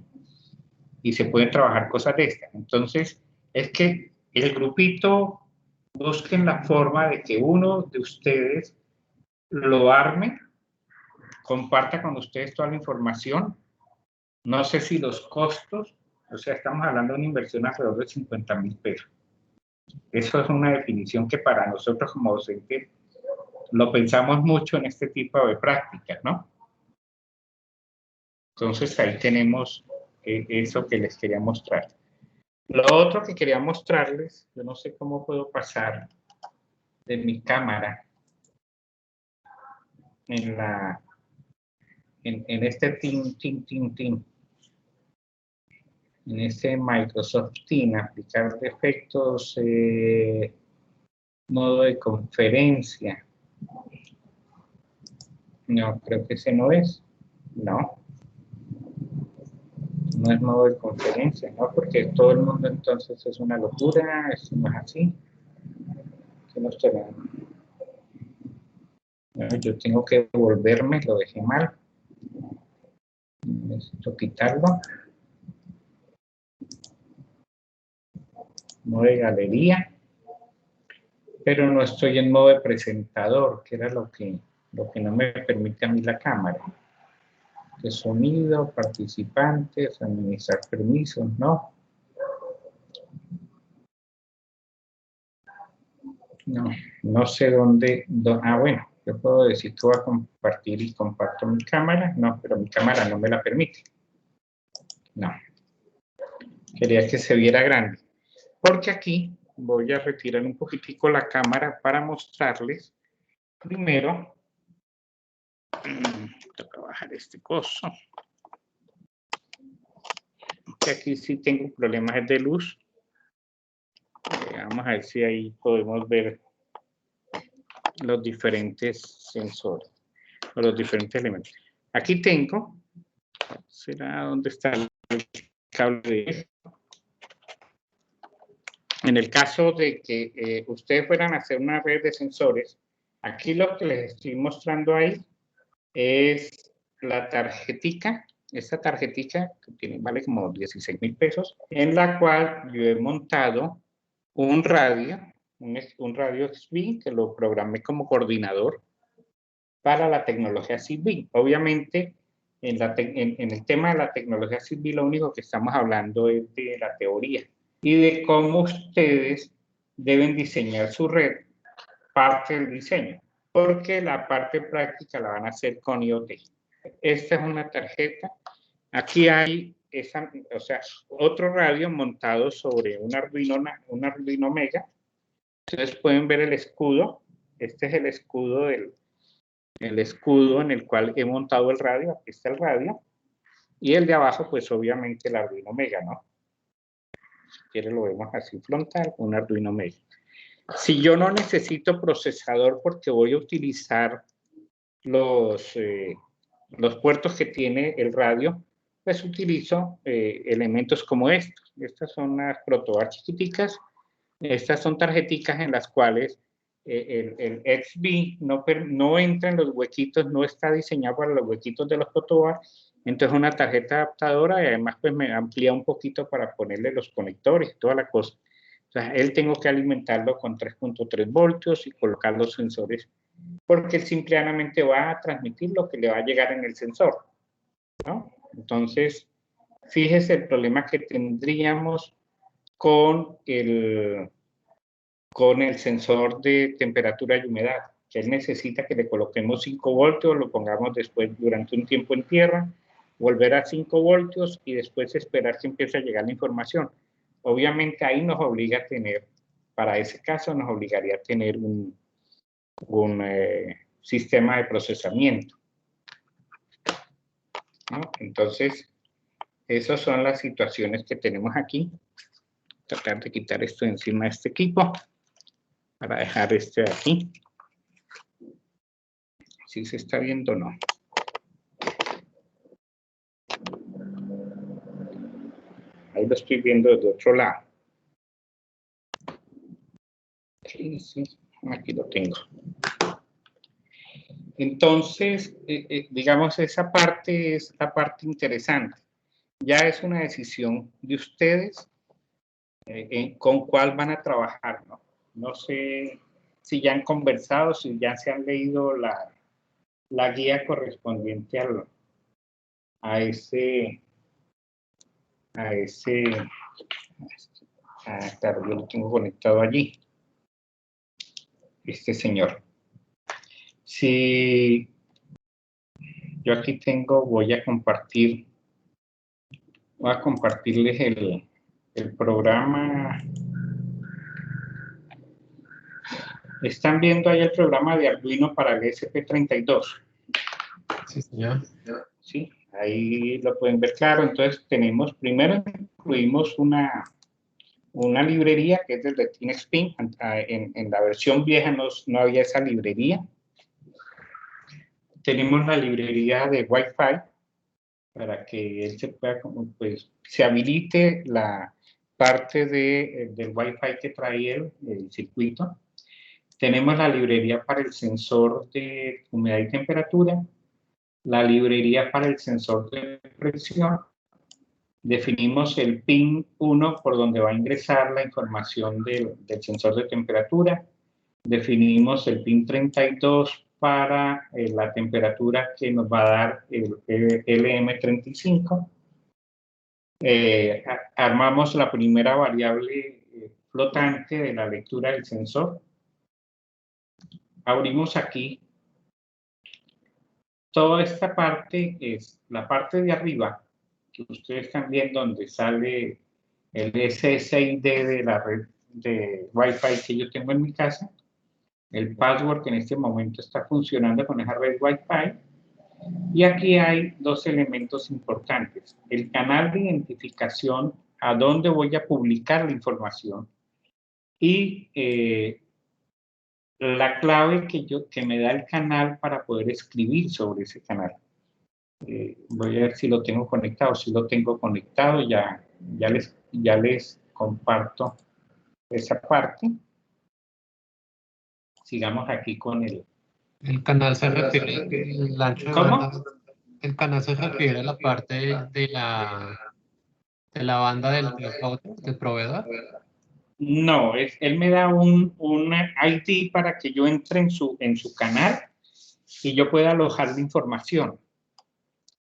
y se pueden trabajar cosas de estas. Entonces, es que el grupito busquen la forma de que uno de ustedes lo arme, comparta con ustedes toda la información. No sé si los costos, o sea, estamos hablando de una inversión alrededor de 50.000 pesos. Eso es una definición que para nosotros como docentes lo pensamos mucho en este tipo de prácticas, ¿no? Entonces ahí tenemos eso que les quería mostrar. Lo otro que quería mostrarles, yo no sé cómo puedo pasar de mi cámara en este en este Microsoft Teams, aplicar efectos, modo de conferencia. No, creo que ese no es. No. No es modo de conferencia, ¿no? Porque todo el mundo entonces es una locura, eso no es así. Que no estoy viendo. No, yo tengo que devolverme, lo dejé mal. Necesito quitarlo. Modo de galería. Pero no estoy en modo de presentador, que era lo que no me permite a mí la cámara. De sonido, participantes, administrar permisos, ¿no? No sé dónde, bueno, yo puedo decir que voy a compartir y comparto mi cámara, no, pero mi cámara no me la permite. No. Quería que se viera grande. Porque aquí voy a retirar un poquitico la cámara para mostrarles primero. Toca bajar este coso. Que aquí sí tengo problemas de luz. Vamos a ver si ahí podemos ver los diferentes sensores o los diferentes elementos. Aquí tengo, ¿será dónde está el cable de esto? En el caso de que ustedes fueran a hacer una red de sensores, aquí lo que les estoy mostrando ahí es la tarjetica, esta tarjetica que vale como 16.000 pesos, en la cual yo he montado un radio, un radio Zigbee, que lo programé como coordinador para la tecnología Zigbee. Obviamente, en el tema de la tecnología Zigbee, lo único que estamos hablando es de la teoría y de cómo ustedes deben diseñar su red, parte del diseño, porque la parte práctica la van a hacer con IoT. Esta es una tarjeta. Aquí hay otro radio montado sobre un Arduino Mega. Entonces pueden ver el escudo. Este es el escudo en el cual he montado el radio. Aquí está el radio. Y el de abajo, pues obviamente el Arduino Mega, ¿no? Si quieren lo vemos así frontal, un Arduino Mega. Si yo no necesito procesador porque voy a utilizar los puertos que tiene el radio, pues utilizo elementos como estos. Estas son las protobar chiquiticas. Estas son tarjeticas en las cuales el XB no entra en los huequitos, no está diseñado para los huequitos de los protobar. Entonces una tarjeta adaptadora y además pues me amplía un poquito para ponerle los conectores y toda la cosa. O sea, él tengo que alimentarlo con 3.3 voltios y colocar los sensores porque él simplemente va a transmitir lo que le va a llegar en el sensor, ¿no? Entonces, fíjese el problema que tendríamos con el sensor de temperatura y humedad, que él necesita que le coloquemos 5 voltios, lo pongamos después durante un tiempo en tierra, volver a 5 voltios y después esperar que empiece a llegar la información. Obviamente ahí nos obliga a tener, para ese caso nos obligaría a tener un sistema de procesamiento, ¿no? Entonces, esas son las situaciones que tenemos aquí. Tratar de quitar esto encima de este equipo para dejar este de aquí. Si se está viendo o no. Ahí lo estoy viendo desde otro lado. Sí, sí, aquí lo tengo. Entonces, digamos, esa parte es la parte interesante. Ya es una decisión de ustedes con cuál van a trabajar, ¿no? No sé si ya han conversado, si ya se han leído la guía correspondiente claro, yo lo tengo conectado allí, este señor. Si yo aquí tengo, voy a compartirles el programa. ¿Están viendo ahí el programa de Arduino para el ESP32? Sí, señor. Sí, ahí lo pueden ver claro. Entonces tenemos, primero incluimos una librería que es desde TinySpin. En la versión vieja no había esa librería. Tenemos la librería de Wi-Fi para que él se pueda, pues, se habilite la parte del Wi-Fi que trae el circuito. Tenemos la librería para el sensor de humedad y temperatura, la librería para el sensor de presión. Definimos el pin 1 por donde va a ingresar la información del sensor de temperatura. Definimos el pin 32 para la temperatura que nos va a dar el LM35. Armamos la primera variable flotante de la lectura del sensor. Abrimos aquí. Toda esta parte es la parte de arriba, que ustedes están viendo donde sale el SSID de la red de Wi-Fi que yo tengo en mi casa, el password que en este momento está funcionando con esa red Wi-Fi. Y aquí hay dos elementos importantes. El canal de identificación a dónde voy a publicar la información y la clave que me da el canal para poder escribir sobre ese canal. Voy a ver si lo tengo conectado. Si lo tengo conectado, ya les comparto esa parte. Sigamos aquí con el canal se refiere al ancho de ¿Cómo? banda. El canal se refiere a la parte de la banda del router, del proveedor. No, él me da un ID para que yo entre en su canal y yo pueda alojar la información.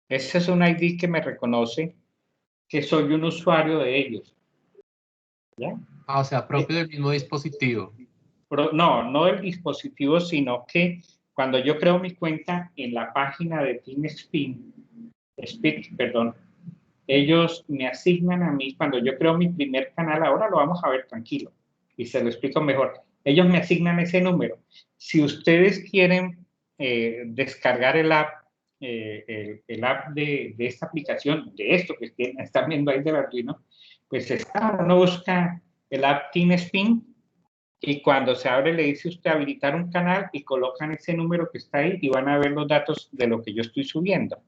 Ese es un ID que me reconoce que soy un usuario de ellos. ¿Ya? O sea, propio del mismo dispositivo. No del dispositivo, sino que cuando yo creo mi cuenta en la página de TeamSpeak, ellos me asignan a mí, cuando yo creo mi primer canal, ahora lo vamos a ver tranquilo, y se lo explico mejor. Ellos me asignan ese número. Si ustedes quieren descargar el app de esta aplicación, de esto que están viendo ahí del Arduino, pues uno busca el app TeamSpeak, y cuando se abre le dice usted habilitar un canal y colocan ese número que está ahí y van a ver los datos de lo que yo estoy subiendo.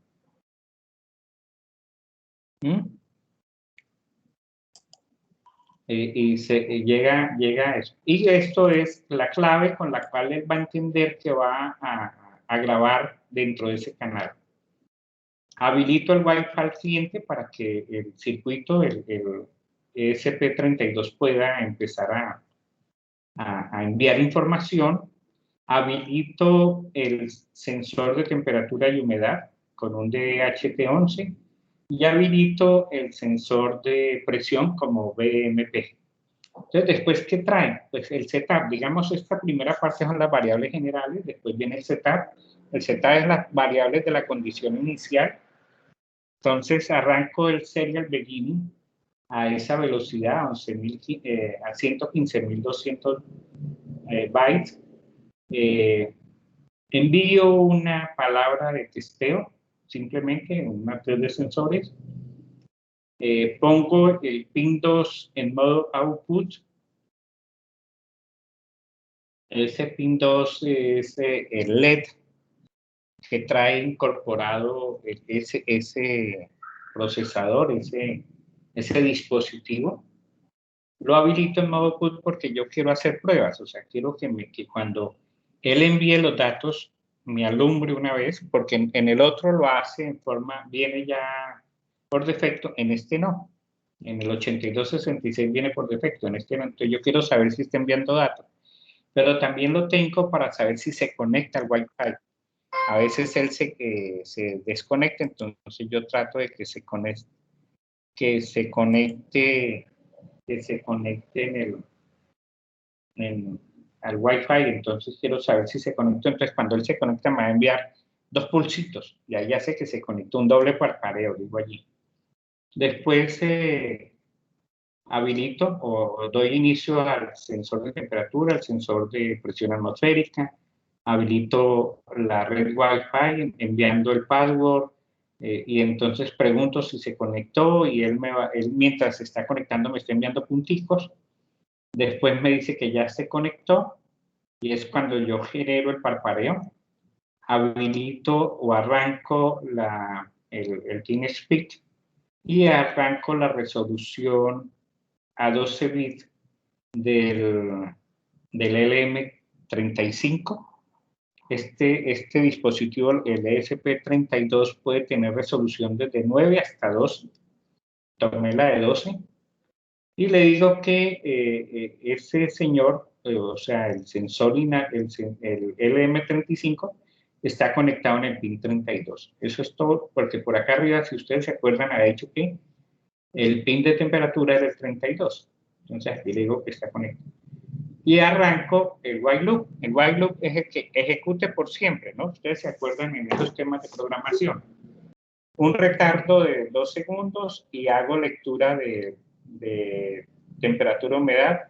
Y llega a eso. Y esto es la clave con la cual él va a entender que va a grabar dentro de ese canal. Habilito el Wi-Fi al siguiente para que el circuito, el ESP32 pueda empezar a enviar información. Habilito el sensor de temperatura y humedad con un DHT11 y habilito el sensor de presión como BMP. Entonces, después, ¿qué trae? Pues el setup. Digamos, esta primera parte son las variables generales, después viene el setup. El setup es las variables de la condición inicial. Entonces, arranco el serial beginning a esa velocidad, a 115.200 bytes. Envío una palabra de testeo, simplemente un matriz de sensores. Pongo el pin 2 en modo output. Ese pin 2 es el LED que trae incorporado ese procesador, ese dispositivo. Lo habilito en modo output porque yo quiero hacer pruebas, o sea, quiero que cuando él envíe los datos me alumbre una vez, porque en el otro lo hace en forma, viene ya por defecto, en este no. En el 8266 viene por defecto, en este no. Entonces yo quiero saber si está enviando datos. Pero también lo tengo para saber si se conecta al Wi-Fi. A veces él se desconecta, entonces yo trato de que se conecte al Wi-Fi, entonces quiero saber si se conectó. Entonces cuando él se conecta me va a enviar 2 pulsitos y ahí ya sé que se conectó, un doble parpadeo, digo allí. Después habilito o doy inicio al sensor de temperatura, al sensor de presión atmosférica, habilito la red Wi-Fi enviando el password y entonces pregunto si se conectó y él mientras se está conectando me está enviando punticos. Después me dice que ya se conectó y es cuando yo genero el parpadeo, habilito o arranco el TeamSpeak y arranco la resolución a 12 bits del LM35. Este dispositivo, el ESP32, puede tener resolución desde 9 hasta 12. Tomé la de 12 y le digo que ese señor, o sea, el sensor el LM35, está conectado en el pin 32. Eso es todo, porque por acá arriba, si ustedes se acuerdan, ha dicho que el pin de temperatura era el 32. Entonces aquí le digo que está conectado. Y arranco el while loop. El while loop es el que ejecute por siempre, ¿no? Ustedes se acuerdan en esos temas de programación. Un retardo de 2 segundos y hago lectura de temperatura, humedad.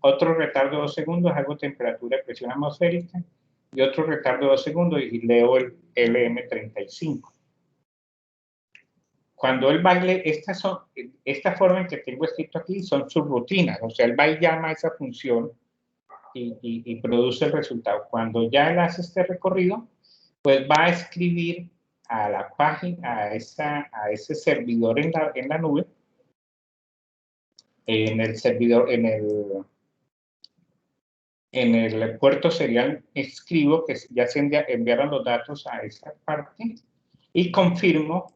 Otro retardo de 2 segundos, hago temperatura, presión atmosférica. Y otro retardo de 2 segundos y leo el LM35. Cuando él baile, esta forma en que tengo escrito aquí son sus rutinas. O sea, él va y llama a esa función y produce el resultado. Cuando ya él hace este recorrido, pues va a escribir a la página, a ese servidor en la nube, en el servidor, en el puerto serial escribo que ya se enviaron los datos a esa parte y confirmo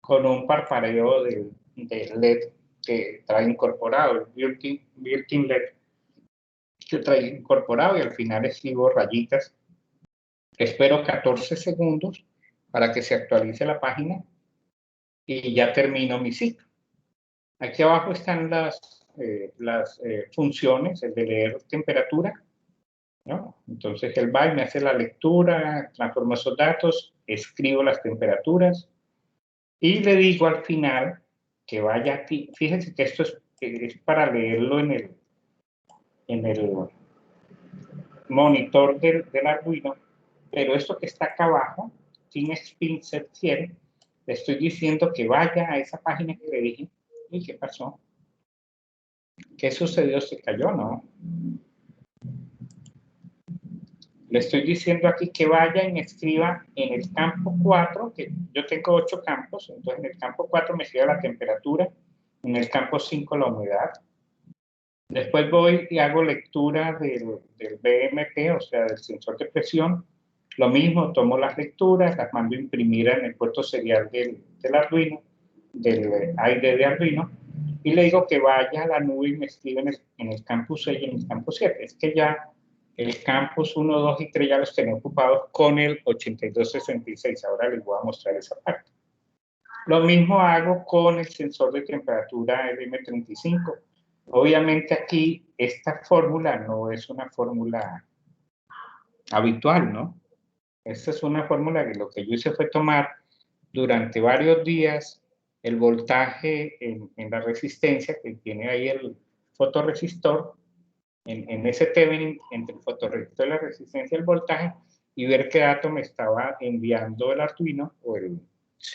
con un parpadeo del LED que trae incorporado, el built-in LED que trae incorporado, y al final escribo rayitas. Espero 14 segundos para que se actualice la página y ya termino mi ciclo. Aquí abajo están las funciones, el de leer temperatura, ¿no? Entonces el byte me hace la lectura, transformo esos datos, escribo las temperaturas y le digo al final que vaya aquí. Fíjense que esto es para leerlo en el monitor del Arduino, pero esto que está acá abajo, TeamSpeak Set, le estoy diciendo que vaya a esa página que le dije. ¿Y qué pasó? ¿Qué sucedió? ¿Se cayó? No. Le estoy diciendo aquí que vaya y me escriba en el campo 4, que yo tengo 8 campos, entonces en el campo 4 me escriba la temperatura, en el campo 5 la humedad. Después voy y hago lectura del BMP, o sea, del sensor de presión. Lo mismo, tomo las lecturas, las mando a imprimir en el puerto serial del Arduino, del ID de Arduino, y le digo que vaya a la nube y me escribe en el campus 6 y en el campus 7. Es que ya el campus 1, 2 y 3 ya los tenía ocupados con el 8266. Ahora les voy a mostrar esa parte. Lo mismo hago con el sensor de temperatura LM35. Obviamente aquí esta fórmula no es una fórmula habitual, ¿no? Esta es una fórmula que lo que yo hice fue tomar durante varios días el voltaje en la resistencia que tiene ahí el fotorresistor, en ese Thevenin entre el fotorresistor y la resistencia y el voltaje, y ver qué dato me estaba enviando el Arduino,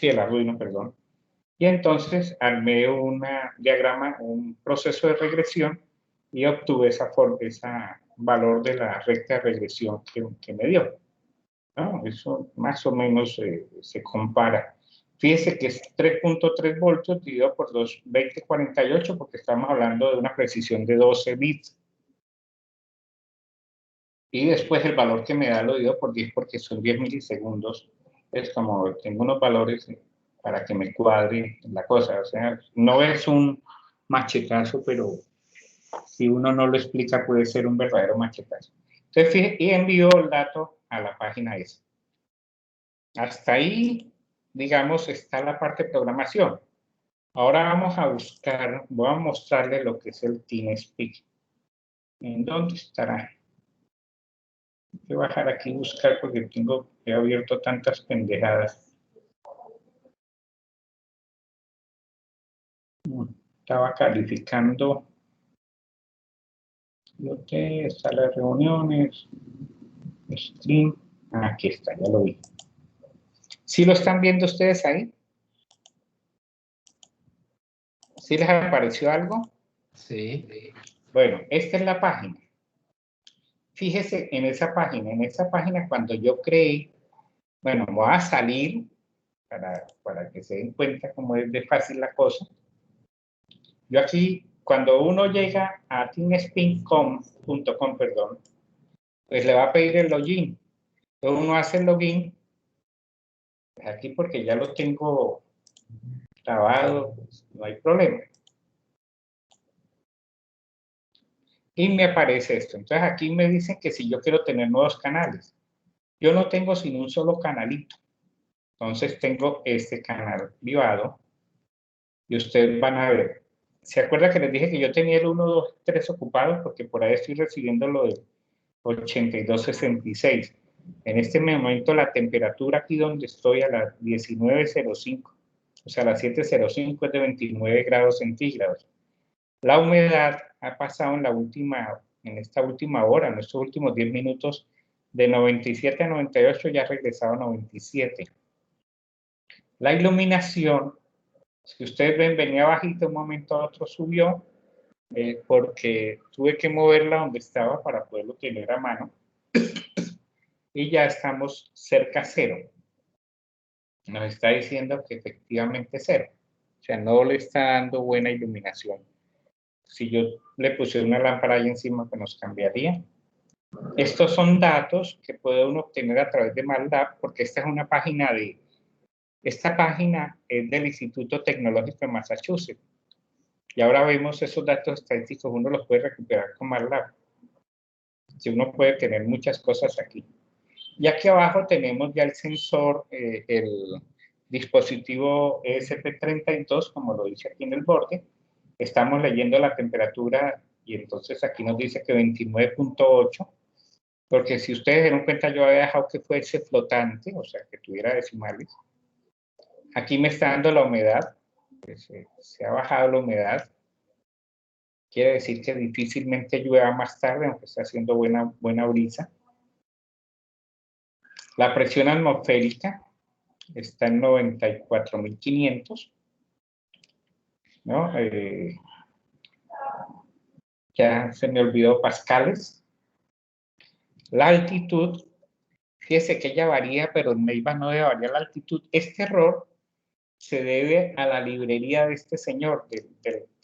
el Arduino, perdón. Y entonces armé un diagrama, un proceso de regresión, y obtuve ese valor de la recta de regresión que me dio, ¿no? Eso más o menos se compara. Fíjese que es 3.3 voltios dividido por 2048, porque estamos hablando de una precisión de 12 bits. Y después el valor que me da lo divido por 10 porque son 10 milisegundos. Es como tengo unos valores para que me cuadre la cosa. O sea, no es un machetazo, pero si uno no lo explica puede ser un verdadero machetazo. Entonces, fíjate, y envío el dato a la página esa. Hasta ahí, digamos, está la parte de programación. Ahora vamos a buscar, voy a mostrarle lo que es el TeamSpeak. ¿En dónde estará? Voy a bajar aquí y buscar porque he abierto tantas pendejadas. Estaba calificando. Sala de reuniones. Stream. Aquí está, ya lo vi. ¿Sí lo están viendo ustedes ahí? ¿Sí les apareció algo? Sí. Bueno, esta es la página. Fíjese en esa página cuando yo creé, bueno, voy a salir para que se den cuenta cómo es de fácil la cosa. Yo aquí, cuando uno llega a teamspin.com, perdón, pues le va a pedir el login. Entonces uno hace el login, pues aquí porque ya lo tengo grabado, pues no hay problema. Y me aparece esto. Entonces aquí me dicen que si yo quiero tener nuevos canales. Yo no tengo sino un solo canalito. Entonces tengo este canal privado y ustedes van a ver. ¿Se acuerda que les dije que yo tenía el 1, 2, 3 ocupados? Porque por ahí estoy recibiendo lo de 8266. En este momento la temperatura aquí donde estoy a las 19:05, o sea, a las 7:05 es de 29 grados centígrados. La humedad ha pasado en esta última hora, en estos últimos 10 minutos, de 97 a 98, ya ha regresado a 97. La iluminación, si ustedes ven, venía bajito, un momento a otro subió, porque tuve que moverla donde estaba para poderlo tener a mano. Y ya estamos cerca a cero. Nos está diciendo que efectivamente cero. O sea, no le está dando buena iluminación. Si yo le pusiera una lámpara ahí encima, pues nos cambiaría. Estos son datos que puede uno obtener a través de MATLAB, porque esta página es del Instituto Tecnológico de Massachusetts. Y ahora vemos esos datos estadísticos, uno los puede recuperar con MATLAB. Si uno puede tener muchas cosas aquí. Y aquí abajo tenemos ya el sensor, el dispositivo ESP32, como lo dice aquí en el borde. Estamos leyendo la temperatura y entonces aquí nos dice que 29.8, porque si ustedes se dieron cuenta yo había dejado que fuese flotante, o sea, que tuviera decimales. Aquí me está dando la humedad, se ha bajado la humedad. Quiere decir que difícilmente llueva más tarde, aunque está haciendo buena brisa. La presión atmosférica está en 94.500, ¿no? Ya se me olvidó pascales. La altitud fíjese que ella varía, pero en Neiva no debe variar la altitud. Este error se debe a la librería de este señor,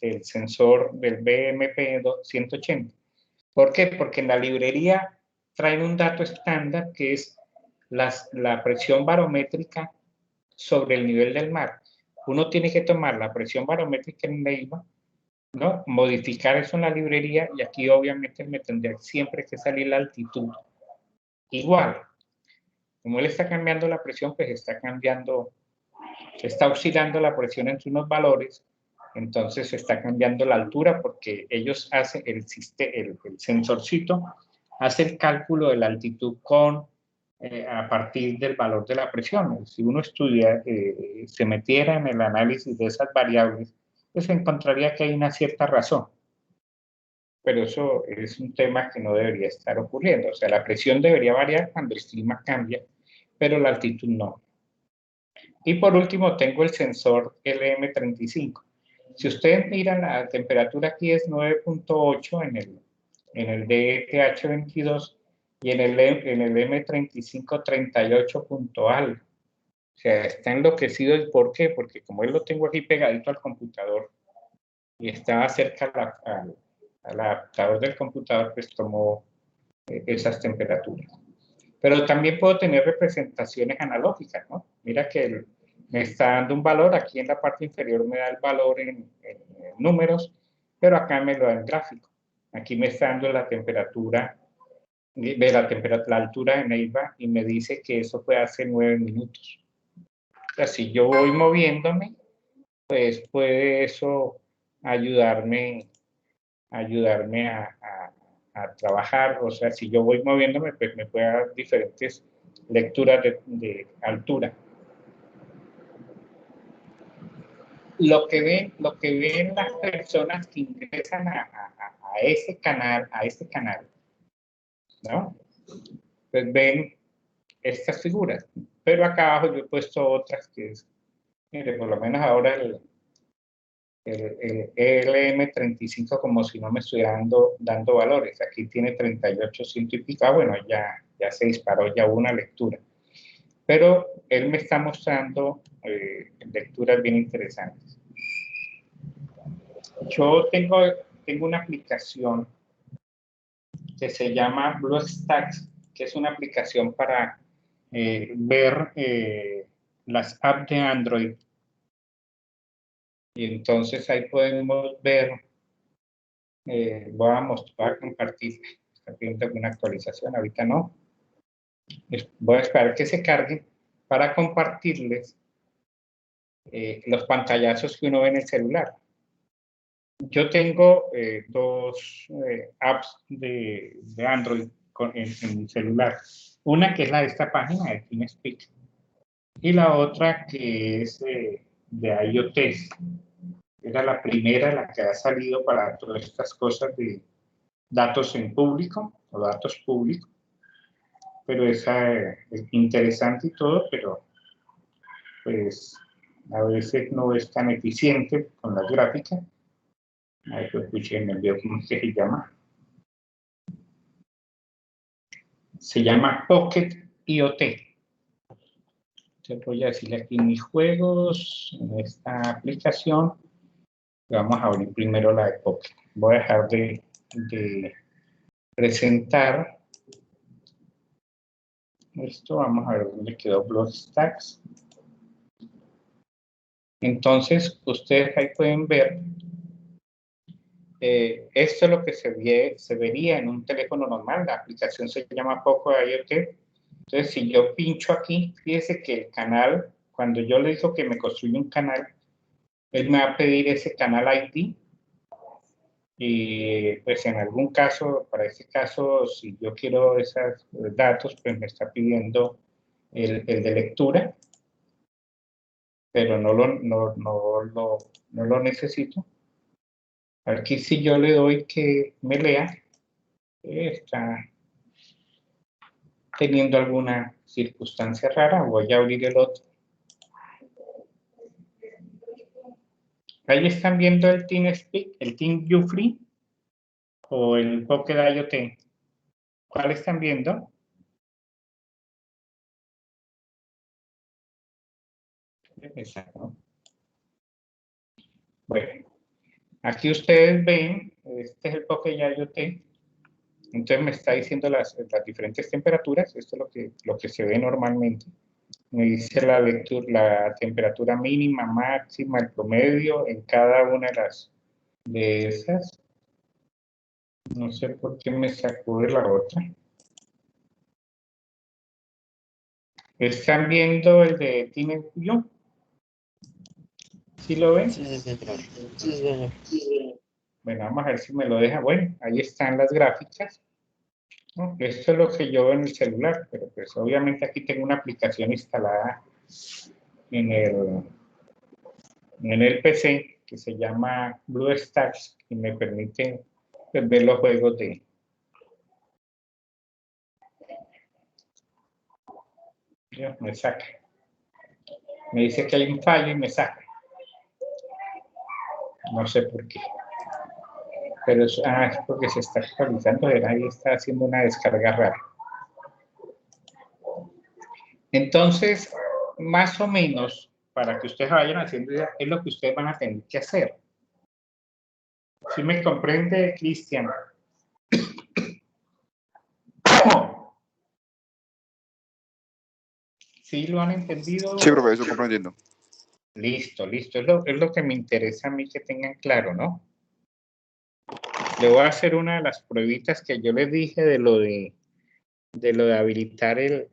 del sensor del BMP 180. ¿Por qué? Porque en la librería traen un dato estándar que es la presión barométrica sobre el nivel del mar. Uno tiene que tomar la presión barométrica en Neiva, ¿no? Modificar eso en la librería y aquí obviamente me tendría siempre que salir la altitud igual. Como él está cambiando la presión, pues está oscilando la presión entre unos valores, entonces está cambiando la altura porque ellos hacen, el sensorcito hace el cálculo de la altitud a partir del valor de la presión. Si uno se metiera en el análisis de esas variables, pues encontraría que hay una cierta razón. Pero eso es un tema que no debería estar ocurriendo. O sea, la presión debería variar cuando el clima cambia, pero la altitud no. Y por último tengo el sensor LM35. Si ustedes miran, la temperatura aquí es 9.8 en el DTH22 y en el M35 38 punto algo. O sea, está enloquecido. ¿El por qué? Porque como él lo tengo aquí pegadito al computador y estaba cerca al adaptador del computador, pues tomó esas temperaturas. Pero también puedo tener representaciones analógicas, ¿no? Mira que me está dando un valor, aquí en la parte inferior me da el valor en números, pero acá me lo da en gráfico. Aquí me está dando la temperatura, la altura de Neiva y me dice que eso fue hace 9 minutos. O sea, si yo voy moviéndome, pues puede eso ayudarme a trabajar. O sea, si yo voy moviéndome, pues me puede dar diferentes lecturas de altura. Lo que ven las personas que ingresan a este canal, ¿no? Pues ven estas figuras. Pero acá abajo yo he puesto otras que es, mire, por lo menos ahora el LM35 como si no me estuviera dando valores. Aquí tiene 38, ciento y pico. Bueno, ya se disparó, ya hubo una lectura. Pero él me está mostrando lecturas bien interesantes. Yo tengo una aplicación que se llama BlueStacks, que es una aplicación para ver las apps de Android. Y entonces ahí podemos ver, voy a compartir, está pidiendo alguna actualización, ahorita no. Voy a esperar que se cargue para compartirles los pantallazos que uno ve en el celular. Yo tengo dos apps de Android en mi celular. Una que es la de esta página de TeamSpeak y la otra que es de IoT. Era la primera, la que ha salido para todas estas cosas de datos en público o datos públicos. Pero esa es interesante y todo, pero pues a veces no es tan eficiente con las gráficas. A ver, escuché, me envió cómo se llama. Se llama Pocket IoT. Entonces voy a decirle aquí mis juegos, en esta aplicación. Vamos a abrir primero la de Pocket. Voy a dejar de presentar esto. Vamos a ver dónde quedó BlueStacks. Entonces, ustedes ahí pueden ver. Esto es lo que se vería en un teléfono normal. La aplicación se llama Poco IoT. Entonces, si yo pincho aquí, fíjese que el canal, cuando yo le digo que me construye un canal, él me va a pedir ese canal ID. Y pues en algún caso, para este caso, si yo quiero esos datos, pues me está pidiendo el de lectura, pero no lo necesito. Aquí si yo le doy que me lea, está teniendo alguna circunstancia rara. Voy a abrir el otro. Ahí están viendo el TeamSpeak, el TeamViewFree o el Pocket IoT. ¿Cuál están viendo? Exacto. Bueno, aquí ustedes ven, este es el Poké IoT. Entonces me está diciendo las diferentes temperaturas. Esto es lo que se ve normalmente. Me dice la lectura, la temperatura mínima, máxima, el promedio en cada una de esas. No sé por qué me sacó de la otra. ¿Están viendo el de TinyView? ¿Sí lo ven? Sí, señor. Sí, señor. Bueno, vamos a ver si me lo deja. Bueno, ahí están las gráficas. ¿No? Esto es lo que yo veo en el celular, pero pues obviamente aquí tengo una aplicación instalada en el PC que se llama BlueStacks y me permite pues, ver los juegos de... Me saca. Me dice que hay un fallo y me saca. No sé por qué. Pero es porque se está actualizando, ahí está haciendo una descarga rara. Entonces, más o menos, para que ustedes vayan haciendo idea, es lo que ustedes van a tener que hacer. ¿Sí me comprende, Cristian? ¿Sí lo han entendido? Sí, profesor, estoy comprendiendo. Listo, listo. Es lo que me interesa a mí que tengan claro, ¿no? Le voy a hacer una de las pruebitas que yo les dije de lo de habilitar el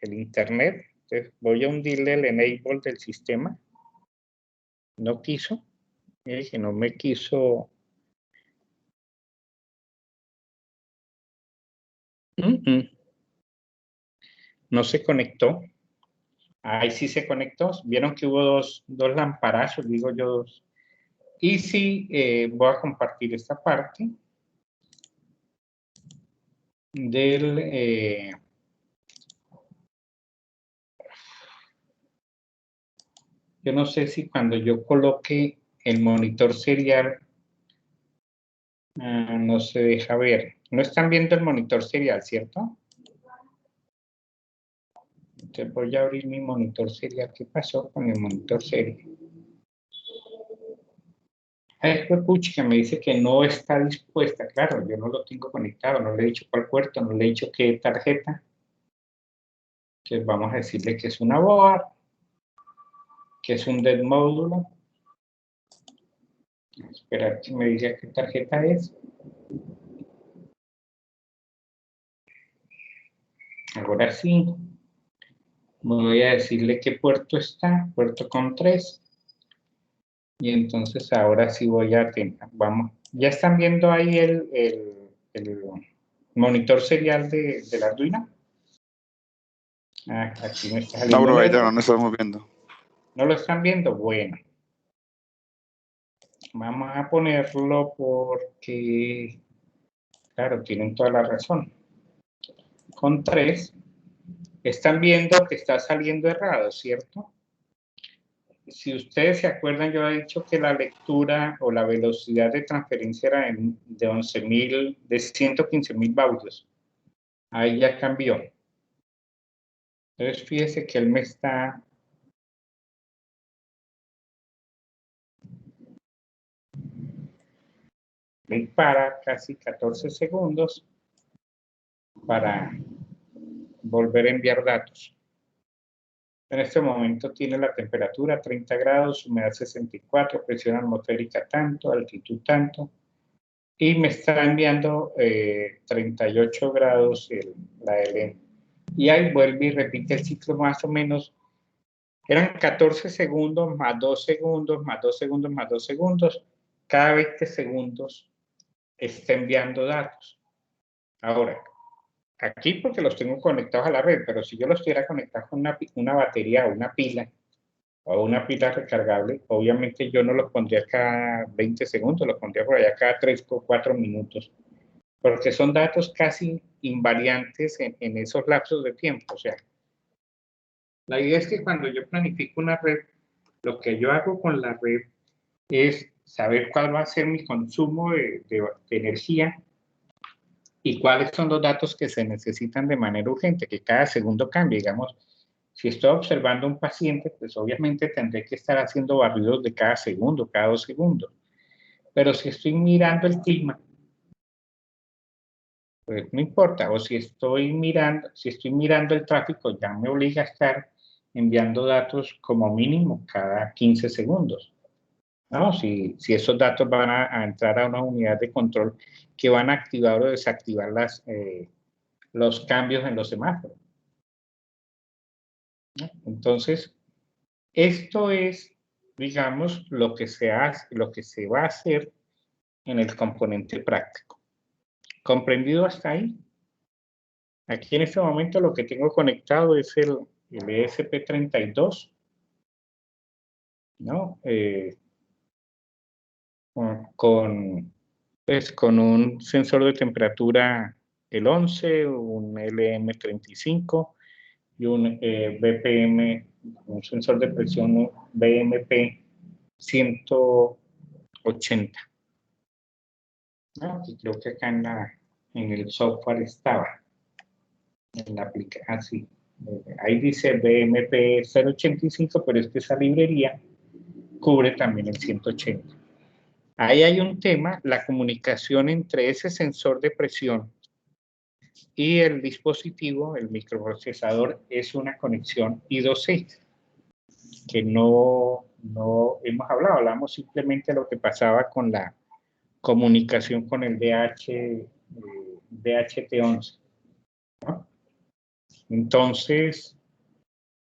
internet. Entonces, voy a hundirle el enable del sistema. No quiso. Mire que no me quiso. No se conectó. Ahí sí se conectó. Vieron que hubo dos lamparazos, digo yo dos. Y sí, voy a compartir esta parte del... yo no sé si cuando yo coloque el monitor serial no se deja ver. No están viendo el monitor serial, ¿cierto? Entonces voy a abrir mi monitor serial. ¿Qué pasó con el monitor serial? Pues pucha, me dice que no está dispuesta. Claro, yo no lo tengo conectado, no le he dicho cuál puerto, no le he dicho qué tarjeta. Entonces vamos a decirle que es una board, que es un dead módulo. Esperar que me diga qué tarjeta es. Ahora sí. Voy a decirle qué puerto está, puerto con 3. Y entonces ahora sí voy a tener, vamos, ya están viendo ahí el monitor serial del Arduino. Aquí me está saliendo. No, profesor, no, no estamos viendo. ¿No lo están viendo? Bueno. Vamos a ponerlo porque, claro, tienen toda la razón. Con 3, están viendo que está saliendo errado, ¿cierto? Si ustedes se acuerdan, yo he dicho que la lectura o la velocidad de transferencia era de 11.000, de 115.000 baudios. Ahí ya cambió. Entonces, fíjese que él me está... me para casi 14 segundos para volver a enviar datos. En este momento tiene la temperatura 30 grados, humedad 64, presión atmosférica tanto, altitud tanto, y me está enviando 38 grados la LN. Y ahí vuelve y repite el ciclo más o menos. Eran 14 segundos, más 2 segundos, más 2 segundos, más 2 segundos. Cada 20 segundos está enviando datos. Ahora, aquí porque los tengo conectados a la red, pero si yo los tuviera conectados con una batería o una pila recargable, obviamente yo no los pondría cada 20 segundos, los pondría por allá cada 3 o 4 minutos, porque son datos casi invariantes en esos lapsos de tiempo. O sea, la idea es que cuando yo planifico una red, lo que yo hago con la red es saber cuál va a ser mi consumo de energía y cuáles son los datos que se necesitan de manera urgente, que cada segundo cambie. Digamos, Si estoy observando a un paciente, pues obviamente tendré que estar haciendo barridos de cada segundo, cada 2 segundos. Pero si estoy mirando el clima, pues no importa. O si estoy mirando el tráfico, ya me obliga a estar enviando datos como mínimo cada 15 segundos. ¿No? Si esos datos van a entrar a una unidad de control que van a activar o desactivar los cambios en los semáforos. ¿No? Entonces, esto es, digamos, lo que se hace, lo que se va a hacer en el componente práctico. ¿Comprendido hasta ahí? Aquí en este momento lo que tengo conectado es el ESP32, ¿no? Con un sensor de temperatura el 11, un LM35 y un BPM, un sensor de presión BMP 180. ¿No? Y creo que acá en el software estaba, en la aplicación, así. Ahí dice BMP 085, pero es que esa librería cubre también el 180. Ahí hay un tema, la comunicación entre ese sensor de presión y el dispositivo, el microprocesador, es una conexión I2C, que no hemos hablado, hablamos simplemente de lo que pasaba con la comunicación con el DHT11, ¿no? Entonces,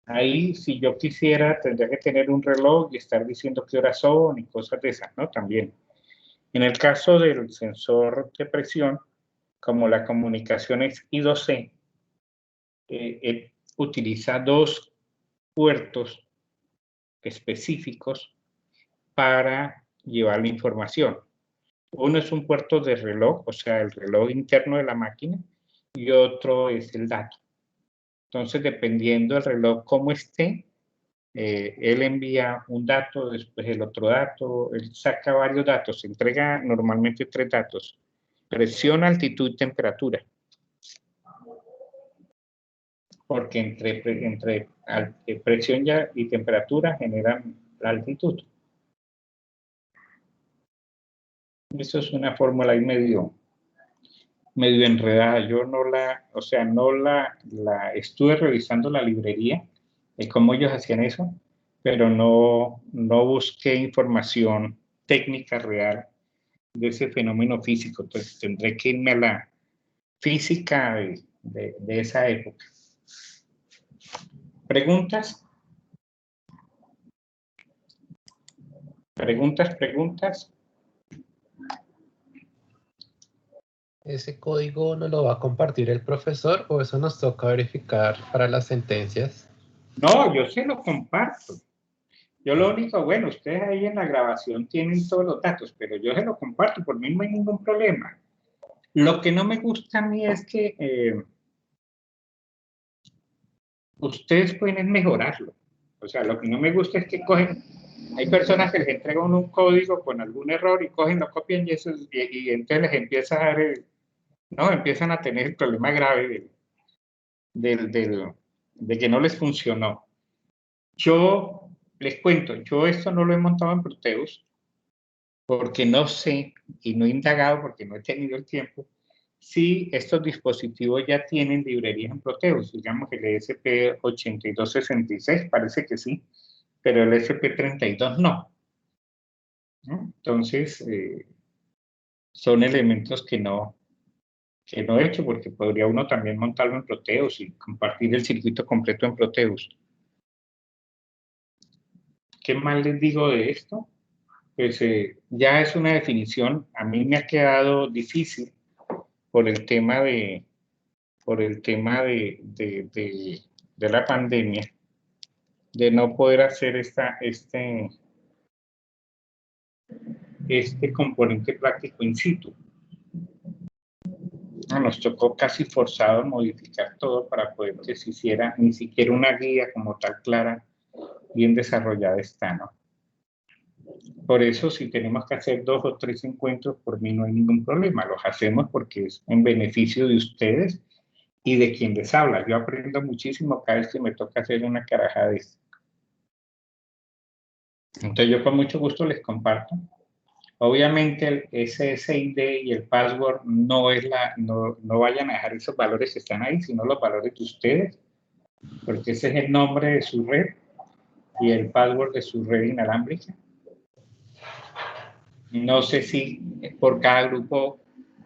ahí si yo quisiera, tendría que tener un reloj y estar diciendo qué horas son y cosas de esas, ¿no? También. En el caso del sensor de presión, como la comunicación es I2C, utiliza 2 puertos específicos para llevar la información. Uno es un puerto de reloj, o sea, el reloj interno de la máquina, y otro es el dato. Entonces, dependiendo del reloj cómo esté, él envía un dato, después el otro dato, él saca varios datos, entrega normalmente 3 datos: presión, altitud y temperatura. Porque entre presión y temperatura generan la altitud. Eso es una fórmula ahí medio enredada. Yo no la estuve revisando la librería de cómo ellos hacían eso, pero no busqué información técnica real de ese fenómeno físico. Entonces tendré que irme a la física de esa época. ¿Preguntas? ¿Preguntas? ¿Ese código no lo va a compartir el profesor o eso nos toca verificar para las sentencias? No, yo se lo comparto. Yo lo único, bueno, ustedes ahí en la grabación tienen todos los datos, pero yo se lo comparto, por mí no hay ningún problema. Lo que no me gusta a mí es que ustedes pueden mejorarlo. O sea, lo que no me gusta es que hay personas que les entregan un código con algún error y cogen, lo copian y entonces les empieza a dar, empiezan a tener el problema grave de que no les funcionó. Yo les cuento, yo esto no lo he montado en Proteus porque no sé y no he indagado porque no he tenido el tiempo si estos dispositivos ya tienen librerías en Proteus, digamos el ESP8266 parece que sí, pero el ESP32 no. Entonces, son elementos que no he hecho porque podría uno también montarlo en Proteus y compartir el circuito completo en Proteus. ¿Qué más les digo de esto? Pues ya es una definición, a mí me ha quedado difícil por el tema de la pandemia, de no poder hacer este componente práctico in situ. Nos tocó casi forzado modificar todo para poder que se hiciera, ni siquiera una guía como tal clara, bien desarrollada está, ¿no? Por eso, si tenemos que hacer 2 o 3 encuentros, por mí no hay ningún problema. Los hacemos porque es en beneficio de ustedes y de quien les habla. Yo aprendo muchísimo cada vez que me toca hacer una carajada de esto. Entonces yo con mucho gusto les comparto. Obviamente el SSID y el password no vayan a dejar esos valores que están ahí, sino los valores de ustedes, porque ese es el nombre de su red y el password de su red inalámbrica. No sé si por cada grupo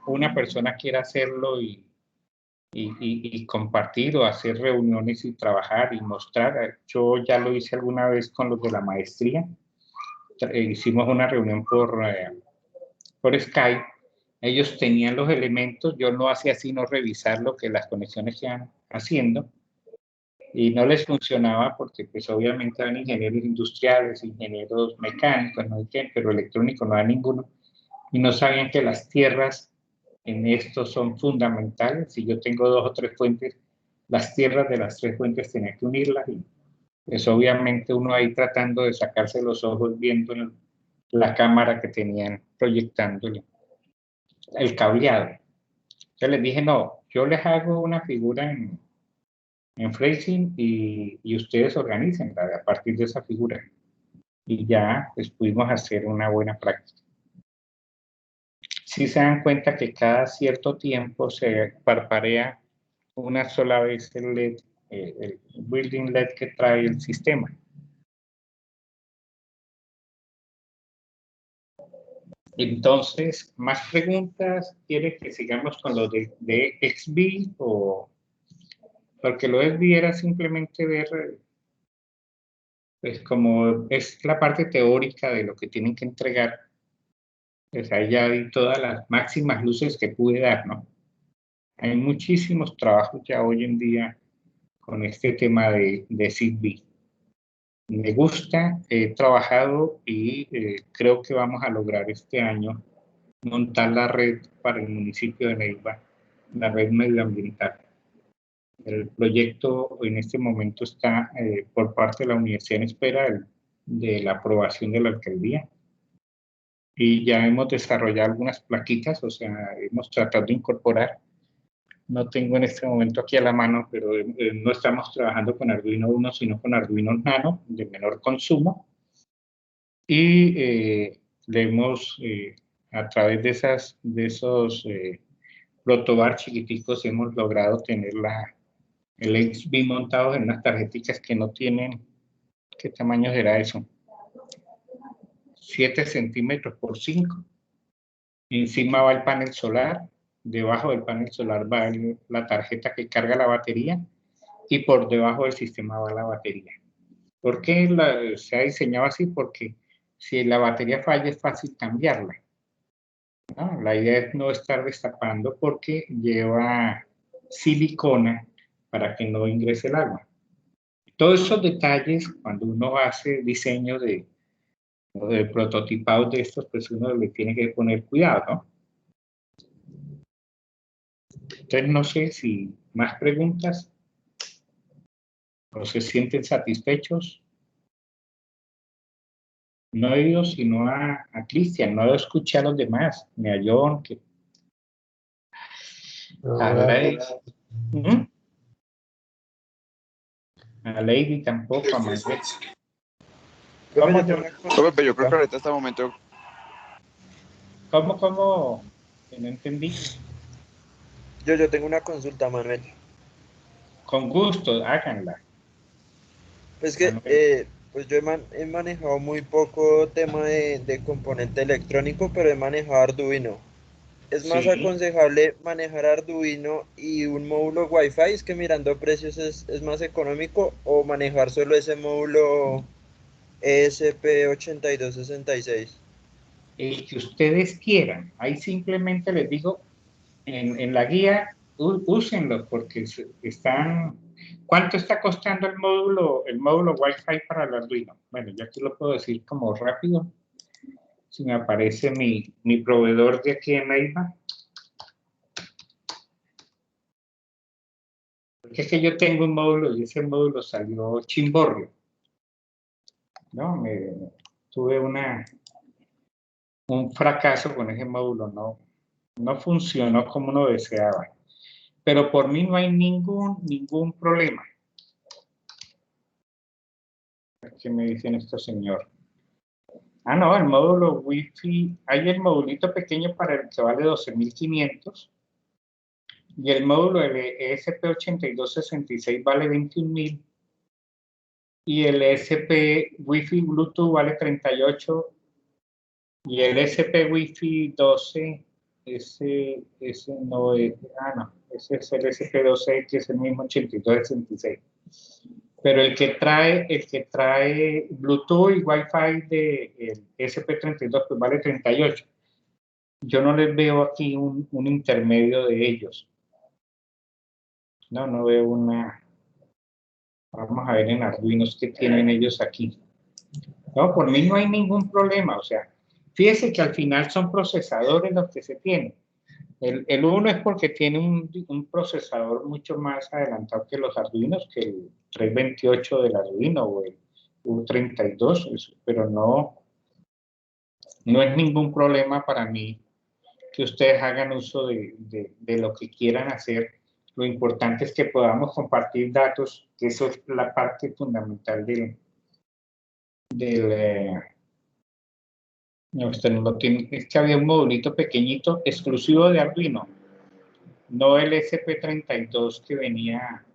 una persona quiera hacerlo y compartir o hacer reuniones y trabajar y mostrar. Yo ya lo hice alguna vez con los de la maestría. Hicimos una reunión por Skype. Ellos tenían los elementos, yo no hacía sino revisar lo que las conexiones iban haciendo y no les funcionaba porque pues obviamente eran ingenieros industriales, ingenieros mecánicos, no sé, pero electrónicos no había ninguno y no sabían que las tierras en esto son fundamentales. Si yo tengo 2 o 3 fuentes, las tierras de las 3 fuentes tenía que unirlas y pues obviamente uno ahí tratando de sacarse los ojos viendo la cámara que tenían proyectándole el cableado. Yo les dije, no, yo les hago una figura en Phrasing y ustedes organicen a partir de esa figura. Y ya pues, pudimos hacer una buena práctica. Si se dan cuenta que cada cierto tiempo se parparea una sola vez el LED, el building LED que trae el sistema. Entonces, ¿más preguntas? ¿Quiere que sigamos con lo de XB o...? Porque lo XB era simplemente ver, pues como es la parte teórica de lo que tienen que entregar, pues ahí ya vi todas las máximas luces que pude dar, ¿no? Hay muchísimos trabajos ya hoy en día con este tema de Zigbee. Me gusta, he trabajado y creo que vamos a lograr este año montar la red para el municipio de Neiva, la red medioambiental. El proyecto en este momento está por parte de la universidad en espera de la aprobación de la alcaldía. Y ya hemos desarrollado algunas plaquitas, o sea, hemos tratado de incorporar. No tengo en este momento aquí a la mano, pero no estamos trabajando con Arduino Uno, sino con Arduino Nano, de menor consumo. Y le hemos, a través de esos protobar chiquiticos, hemos logrado tener el XB montado en unas tarjeticas que no tienen, ¿qué tamaño será eso? 7 centímetros por 5. Encima va el panel solar, debajo del panel solar va la tarjeta que carga la batería y por debajo del sistema va la batería. ¿Por qué se ha diseñado así? Porque si la batería falla es fácil cambiarla, ¿no? La idea es no estar destapando porque lleva silicona para que no ingrese el agua. Todos esos detalles, cuando uno hace diseño de prototipados de estos, pues uno le tiene que poner cuidado, ¿no? Entonces, no sé si más preguntas o se sienten satisfechos. No he oído sino a Cristian, no escuché a los demás, ni a John, a Lady, a Lady tampoco, a Manuel. Profe, yo creo que ahorita hasta el momento. ¿Cómo? Que no entendí. Yo tengo una consulta, Manuel. Con gusto, háganla. Pues que pues yo he manejado muy poco tema de componente electrónico, pero he manejado Arduino. ¿Es más Sí. aconsejable manejar Arduino y un módulo Wi-Fi? Es que mirando precios es más económico, o manejar solo ese módulo ESP8266. El que ustedes quieran. Ahí simplemente les digo, en la guía, úsenlo porque están... ¿Cuánto está costando el módulo Wi-Fi para el Arduino? Bueno, yo aquí lo puedo decir como rápido. Si me aparece mi proveedor de aquí en Neiva. Porque es que yo tengo un módulo y ese módulo salió chimborrio. ¿No? Tuve un fracaso con ese módulo, no funcionó como uno deseaba. Pero por mí no hay ningún problema. ¿Qué me dicen estos señores? Ah, no, el módulo Wi-Fi, hay el modulito pequeño para el que vale 12.500 y el módulo ESP8266 vale 21.000 y el ESP Wi-Fi Bluetooth vale 38 y el ESP Wi-Fi 12, ese no es, no, ese es el ESP12 que es el mismo 8266. Pero el que trae Bluetooth y Wi-Fi del ESP32 pues vale 38. Yo no les veo aquí un intermedio de ellos. No veo una. Vamos a ver en Arduinos qué tienen ellos aquí. No, por mí no hay ningún problema. O sea, fíjese que al final son procesadores los que se tienen. El uno es porque tiene un procesador mucho más adelantado que los Arduinos, que el 328 del Arduino o el U32, pero no es ningún problema para mí que ustedes hagan uso de lo que quieran hacer. Lo importante es que podamos compartir datos, que eso es la parte fundamental no, usted no lo tiene, es que había un modulito pequeñito exclusivo de Arduino, no el SP32 que venía,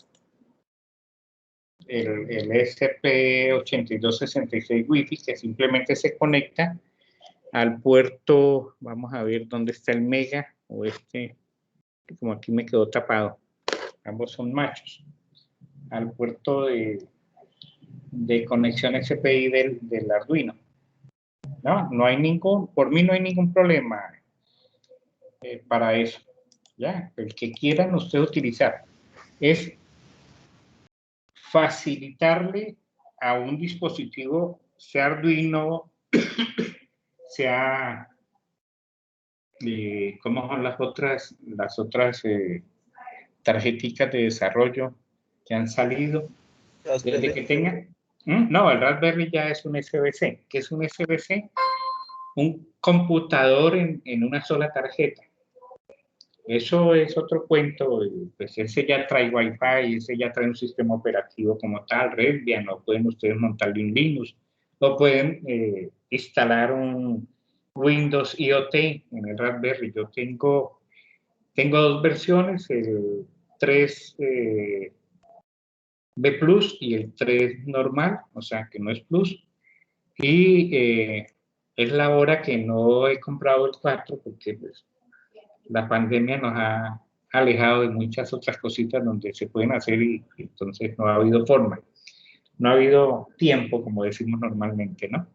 el SP8266 Wi-Fi, que simplemente se conecta al puerto, vamos a ver dónde está el Mega, o como aquí me quedó tapado, ambos son machos, al puerto de conexión SPI del Arduino. No hay por mí no hay ningún problema para eso. Ya, el que quieran ustedes utilizar es facilitarle a un dispositivo, sea Arduino, sea, ¿cómo son las otras tarjeticas de desarrollo que han salido? Desde que tengan. No, el Raspberry ya es un SBC. ¿Qué es un SBC? Un computador en una sola tarjeta. Eso es otro cuento, pues ese ya trae Wi-Fi, ese ya trae un sistema operativo como tal, Raspbian, o pueden ustedes montarle un Linux, o pueden instalar un Windows IoT en el Raspberry. Yo tengo dos versiones, el 3 B Plus y el 3 normal, o sea que no es Plus, y es la hora que no he comprado el 4 porque pues, la pandemia nos ha alejado de muchas otras cositas donde se pueden hacer y entonces no ha habido forma, no ha habido tiempo, como decimos normalmente, ¿no?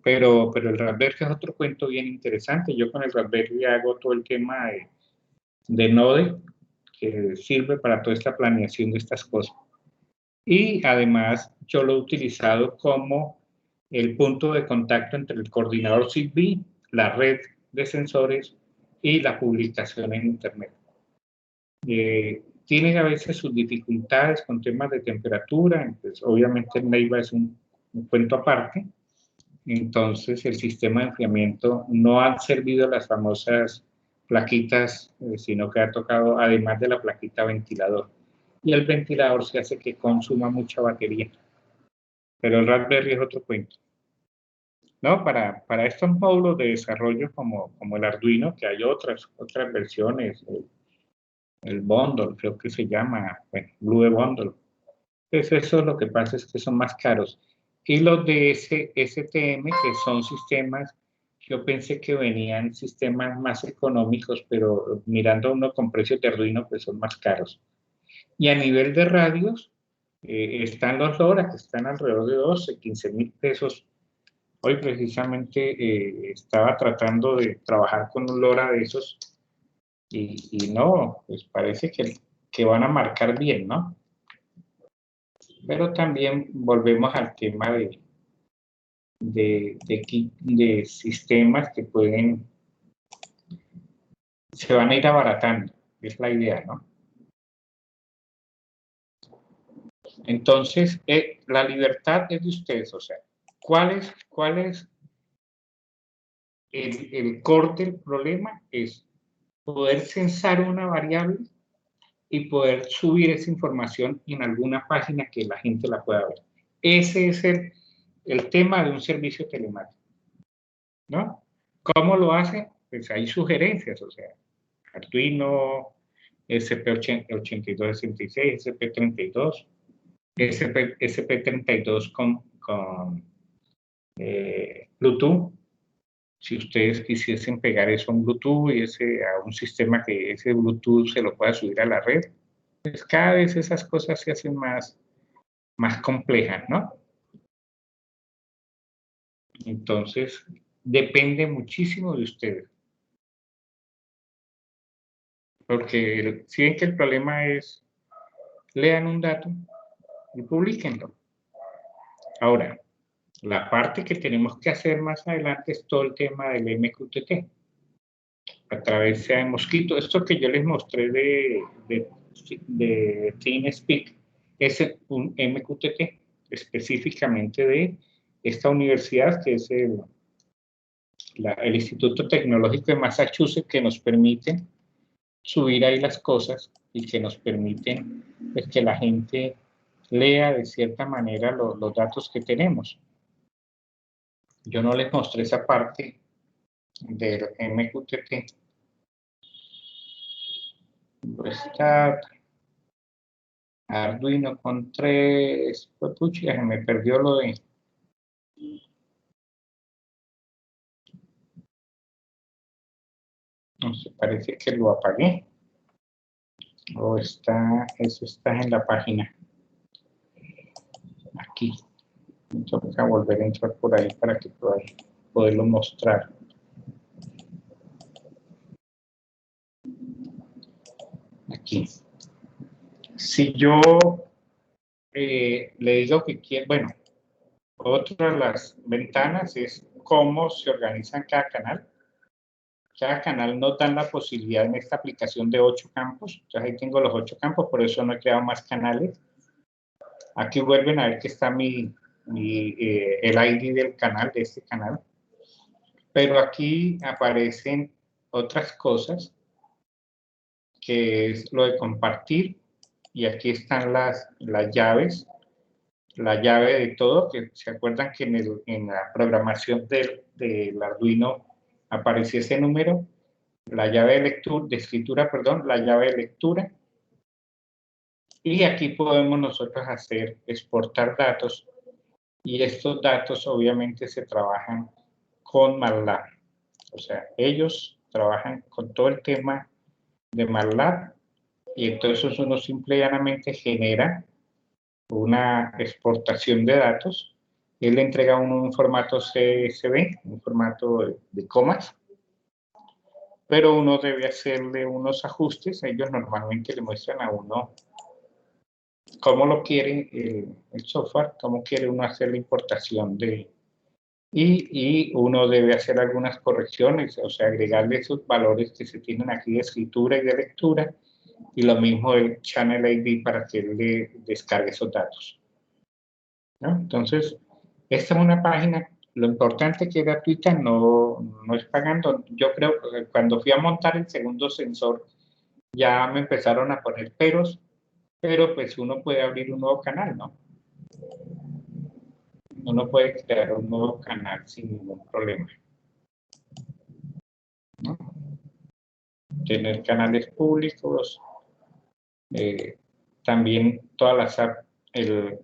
Pero el Raspberry es otro cuento bien interesante. Yo con el Raspberry hago todo el tema de Node, que sirve para toda esta planeación de estas cosas. Y además yo lo he utilizado como el punto de contacto entre el coordinador Zigbee, la red de sensores y la publicación en Internet. Tienen a veces sus dificultades con temas de temperatura, pues obviamente el Neiva es un cuento aparte, entonces el sistema de enfriamiento no han servido las famosas plaquitas, sino que ha tocado además de la plaquita ventilador. Y el ventilador se hace que consuma mucha batería. Pero el Raspberry es otro cuento. No, para estos módulos de desarrollo como el Arduino, que hay otras versiones, el Bundle, creo que se llama, bueno, Blue Bundle. Entonces eso lo que pasa es que son más caros. Y los de STM, que son sistemas, yo pensé que venían sistemas más económicos, pero mirando uno con precios de Arduino, pues son más caros. Y a nivel de radios, están los LoRa, que están alrededor de 12, 15.000 pesos. Hoy precisamente estaba tratando de trabajar con un LoRa de esos y no, pues parece que van a marcar bien, ¿no? Pero también volvemos al tema de sistemas que se van a ir abaratando, es la idea, ¿no? Entonces, la libertad es de ustedes, o sea, ¿cuál es el core del problema? Es poder censar una variable y poder subir esa información en alguna página que la gente la pueda ver. Ese es el tema de un servicio telemático, ¿no? ¿Cómo lo hace? Pues hay sugerencias, o sea, Arduino, SP8266, SP32, SP32 con Bluetooth. Si ustedes quisiesen pegar eso a un Bluetooth y a un sistema que ese Bluetooth se lo pueda subir a la red, pues cada vez esas cosas se hacen más complejas, ¿no? Entonces, depende muchísimo de ustedes. Porque si ven que el problema es, lean un dato y publíquenlo. Ahora, la parte que tenemos que hacer más adelante es todo el tema del MQTT. A través de Mosquito, esto que yo les mostré de TeamSpeak es un MQTT específicamente de esta universidad que es el Instituto Tecnológico de Massachusetts, que nos permite subir ahí las cosas y que nos permiten pues, que la gente lea de cierta manera los datos que tenemos. Yo no les mostré esa parte del MQTT. Está Arduino con 3, pues pucha, me perdió lo de... No sé, parece que lo apagué. O está, eso está en la página. Aquí. Me toca volver a entrar por ahí para que poderlo mostrar. Aquí. Si yo le digo que quiero, bueno, otra de las ventanas es cómo se organizan cada canal. Cada canal nos dan la posibilidad en esta aplicación de 8 campos. Entonces ahí tengo los 8 campos, por eso no he creado más canales. Aquí vuelven a ver que está el ID del canal, de este canal. Pero aquí aparecen otras cosas, que es lo de compartir. Y aquí están las llaves. La llave de todo, que se acuerdan que en la programación del Arduino aparecía ese número. La llave de escritura, perdón, la llave de lectura. Y aquí podemos nosotros exportar datos. Y estos datos obviamente se trabajan con MATLAB. O sea, ellos trabajan con todo el tema de MATLAB. Y entonces uno simple y llanamente genera una exportación de datos. Él le entrega a uno un formato CSV, un formato de comas. Pero uno debe hacerle unos ajustes. Ellos normalmente le muestran a uno cómo lo quiere el software, cómo quiere uno hacer la importación y uno debe hacer algunas correcciones, o sea, agregarle esos valores que se tienen aquí de escritura y de lectura, y lo mismo el Channel ID para que él le descargue esos datos, ¿no? Entonces, esta es una página, lo importante que es gratuita, no es pagando. Yo creo que cuando fui a montar el segundo sensor, ya me empezaron a poner peros, pero pues uno puede abrir un nuevo canal, ¿no? Uno puede crear un nuevo canal sin ningún problema, ¿no? Tener canales públicos, también todas las apps,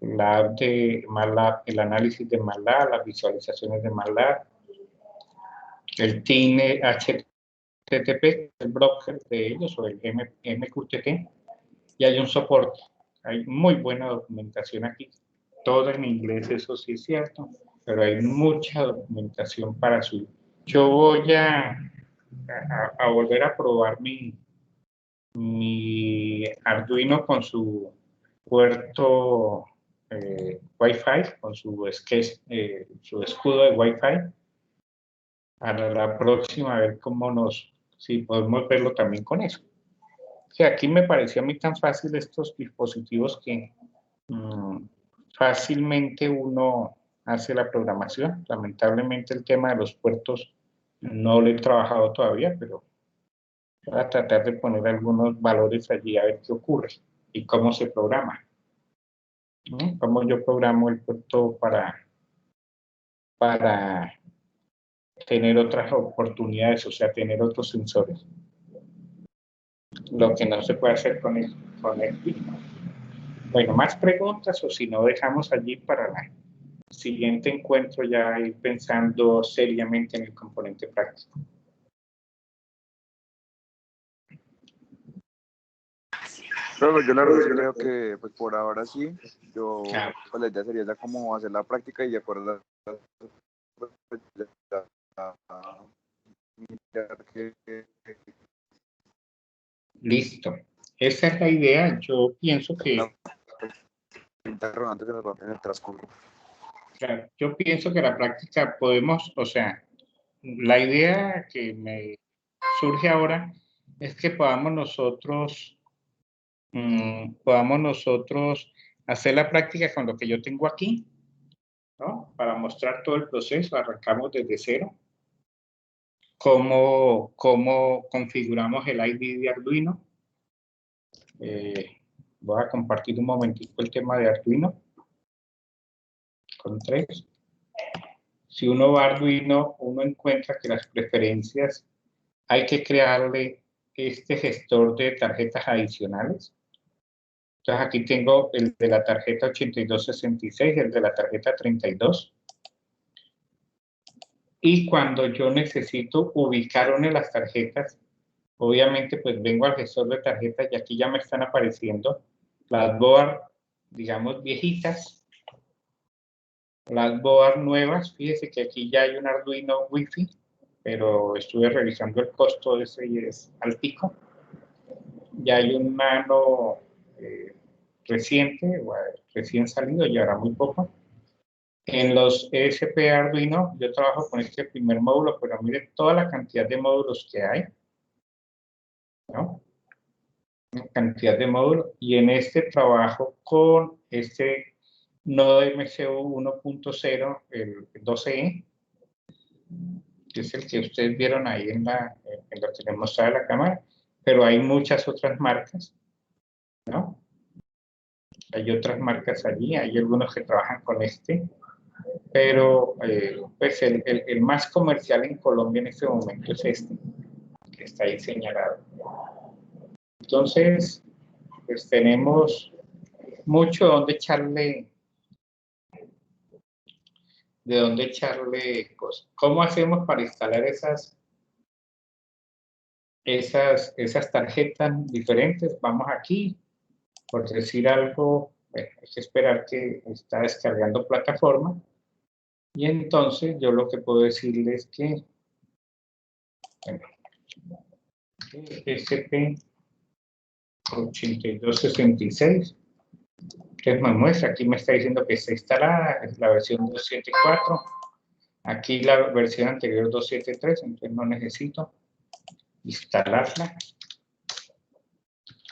la app de MATLAB, el análisis de MATLAB, las visualizaciones de MATLAB, el TIN HTTP, el broker de ellos, o el MQTT, y hay un soporte. Hay muy buena documentación aquí, todo en inglés, eso sí es cierto, pero hay mucha documentación para subir. Yo voy a volver a probar mi Arduino con su puerto Wi-Fi, con su escudo de Wi-Fi. Para la próxima, a ver si podemos verlo también con eso. O sea, aquí me pareció a mí tan fácil estos dispositivos que fácilmente uno hace la programación. Lamentablemente el tema de los puertos no lo he trabajado todavía, pero Voy a tratar de poner algunos valores allí a ver qué ocurre y cómo se programa. ¿No? Cómo yo programo el puerto para tener otras oportunidades, o sea, tener otros sensores. Lo que no se puede hacer con el mismo. Bueno, más preguntas o si no dejamos allí para el siguiente encuentro ya ir pensando seriamente en el componente práctico. Pero yo la verdad sí creo que pues por ahora sí, Claro. pues la idea sería ya como hacer la práctica y de acuerdo a mirar Listo. Esa es la idea. Yo pienso que interrogantes en el transcurso. claro, yo pienso que la práctica podemos, o sea, la idea que me surge ahora es que podamos nosotros hacer la práctica con lo que yo tengo aquí, ¿no? Para mostrar todo el proceso, arrancamos desde cero. Cómo configuramos el ID de Arduino. Voy a compartir un momentico el tema de Arduino con 3. Si uno va a Arduino, uno encuentra que las preferencias hay que crearle este gestor de tarjetas adicionales. Entonces aquí tengo el de la tarjeta 8266, el de la tarjeta 32. Y cuando yo necesito ubicar una de las tarjetas, obviamente pues vengo al gestor de tarjetas y aquí ya me están apareciendo las board, digamos, viejitas, las board nuevas. Fíjese que aquí ya hay un Arduino Wi-Fi, pero estuve revisando el costo de ese y es altico. Ya hay un Nano reciente, recién salido, llevará muy poco. En los ESP Arduino, yo trabajo con este primer módulo, pero mire toda la cantidad de módulos que hay, ¿no? Una cantidad de módulos. Y en este trabajo con este nodo MCU 1.0, el 12E, que es el que ustedes vieron ahí en lo que les mostraba la cámara, pero hay muchas otras marcas, ¿no? Hay otras marcas allí, hay algunos que trabajan con este, pero pues el más comercial en Colombia en este momento es este, que está ahí señalado. Entonces, pues tenemos mucho de dónde echarle cosas. ¿Cómo hacemos para instalar esas tarjetas diferentes? Vamos aquí, por decir algo, bueno, hay que esperar que está descargando plataforma. Y entonces yo lo que puedo decirles es que bueno, SP8266, que me muestra, aquí me está diciendo que está instalada, es la versión 274, aquí la versión anterior 273, entonces no necesito instalarla.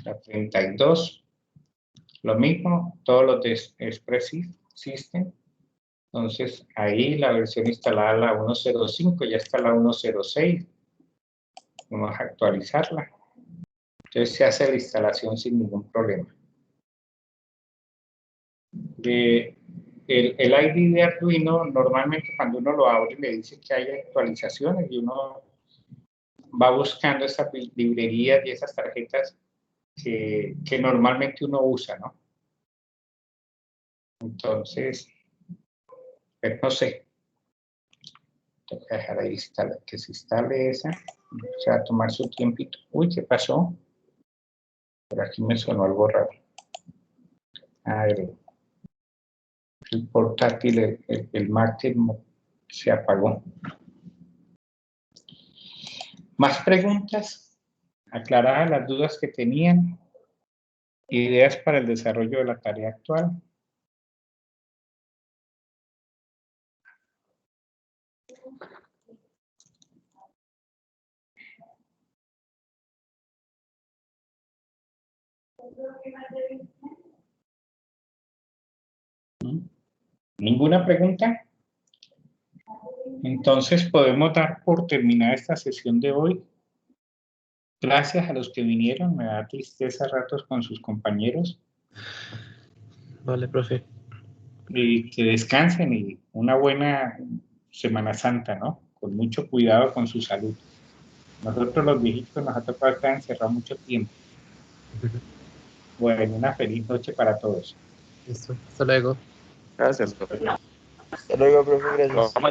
La 32, lo mismo, todos los de Express System. Entonces, ahí la versión instalada, la 1.05, ya está la 1.06. Vamos a actualizarla. Entonces, se hace la instalación sin ningún problema. El ID de Arduino, normalmente cuando uno lo abre, le dice que hay actualizaciones y uno va buscando esas librerías y esas tarjetas que normalmente uno usa, ¿no? Entonces, pues no sé. Tengo que dejar ahí que se instale esa. Se va a tomar su tiempito. Uy, ¿qué pasó? Por aquí me sonó algo raro. A ver, el portátil, el Mac se apagó. ¿Más preguntas? ¿Aclaradas las dudas que tenían? ¿Ideas para el desarrollo de la tarea actual? ¿Ninguna pregunta? Entonces podemos dar por terminada esta sesión de hoy. Gracias a los que vinieron, me da tristeza a ratos con sus compañeros. Vale, profe. Y que descansen y una buena Semana Santa, ¿no? Con mucho cuidado con su salud. Nosotros los viejitos nos ha tocado estar encerrados mucho tiempo. Bueno, una feliz noche para todos. Listo. Hasta luego. Gracias. Hasta luego, profe, gracias. Vamos a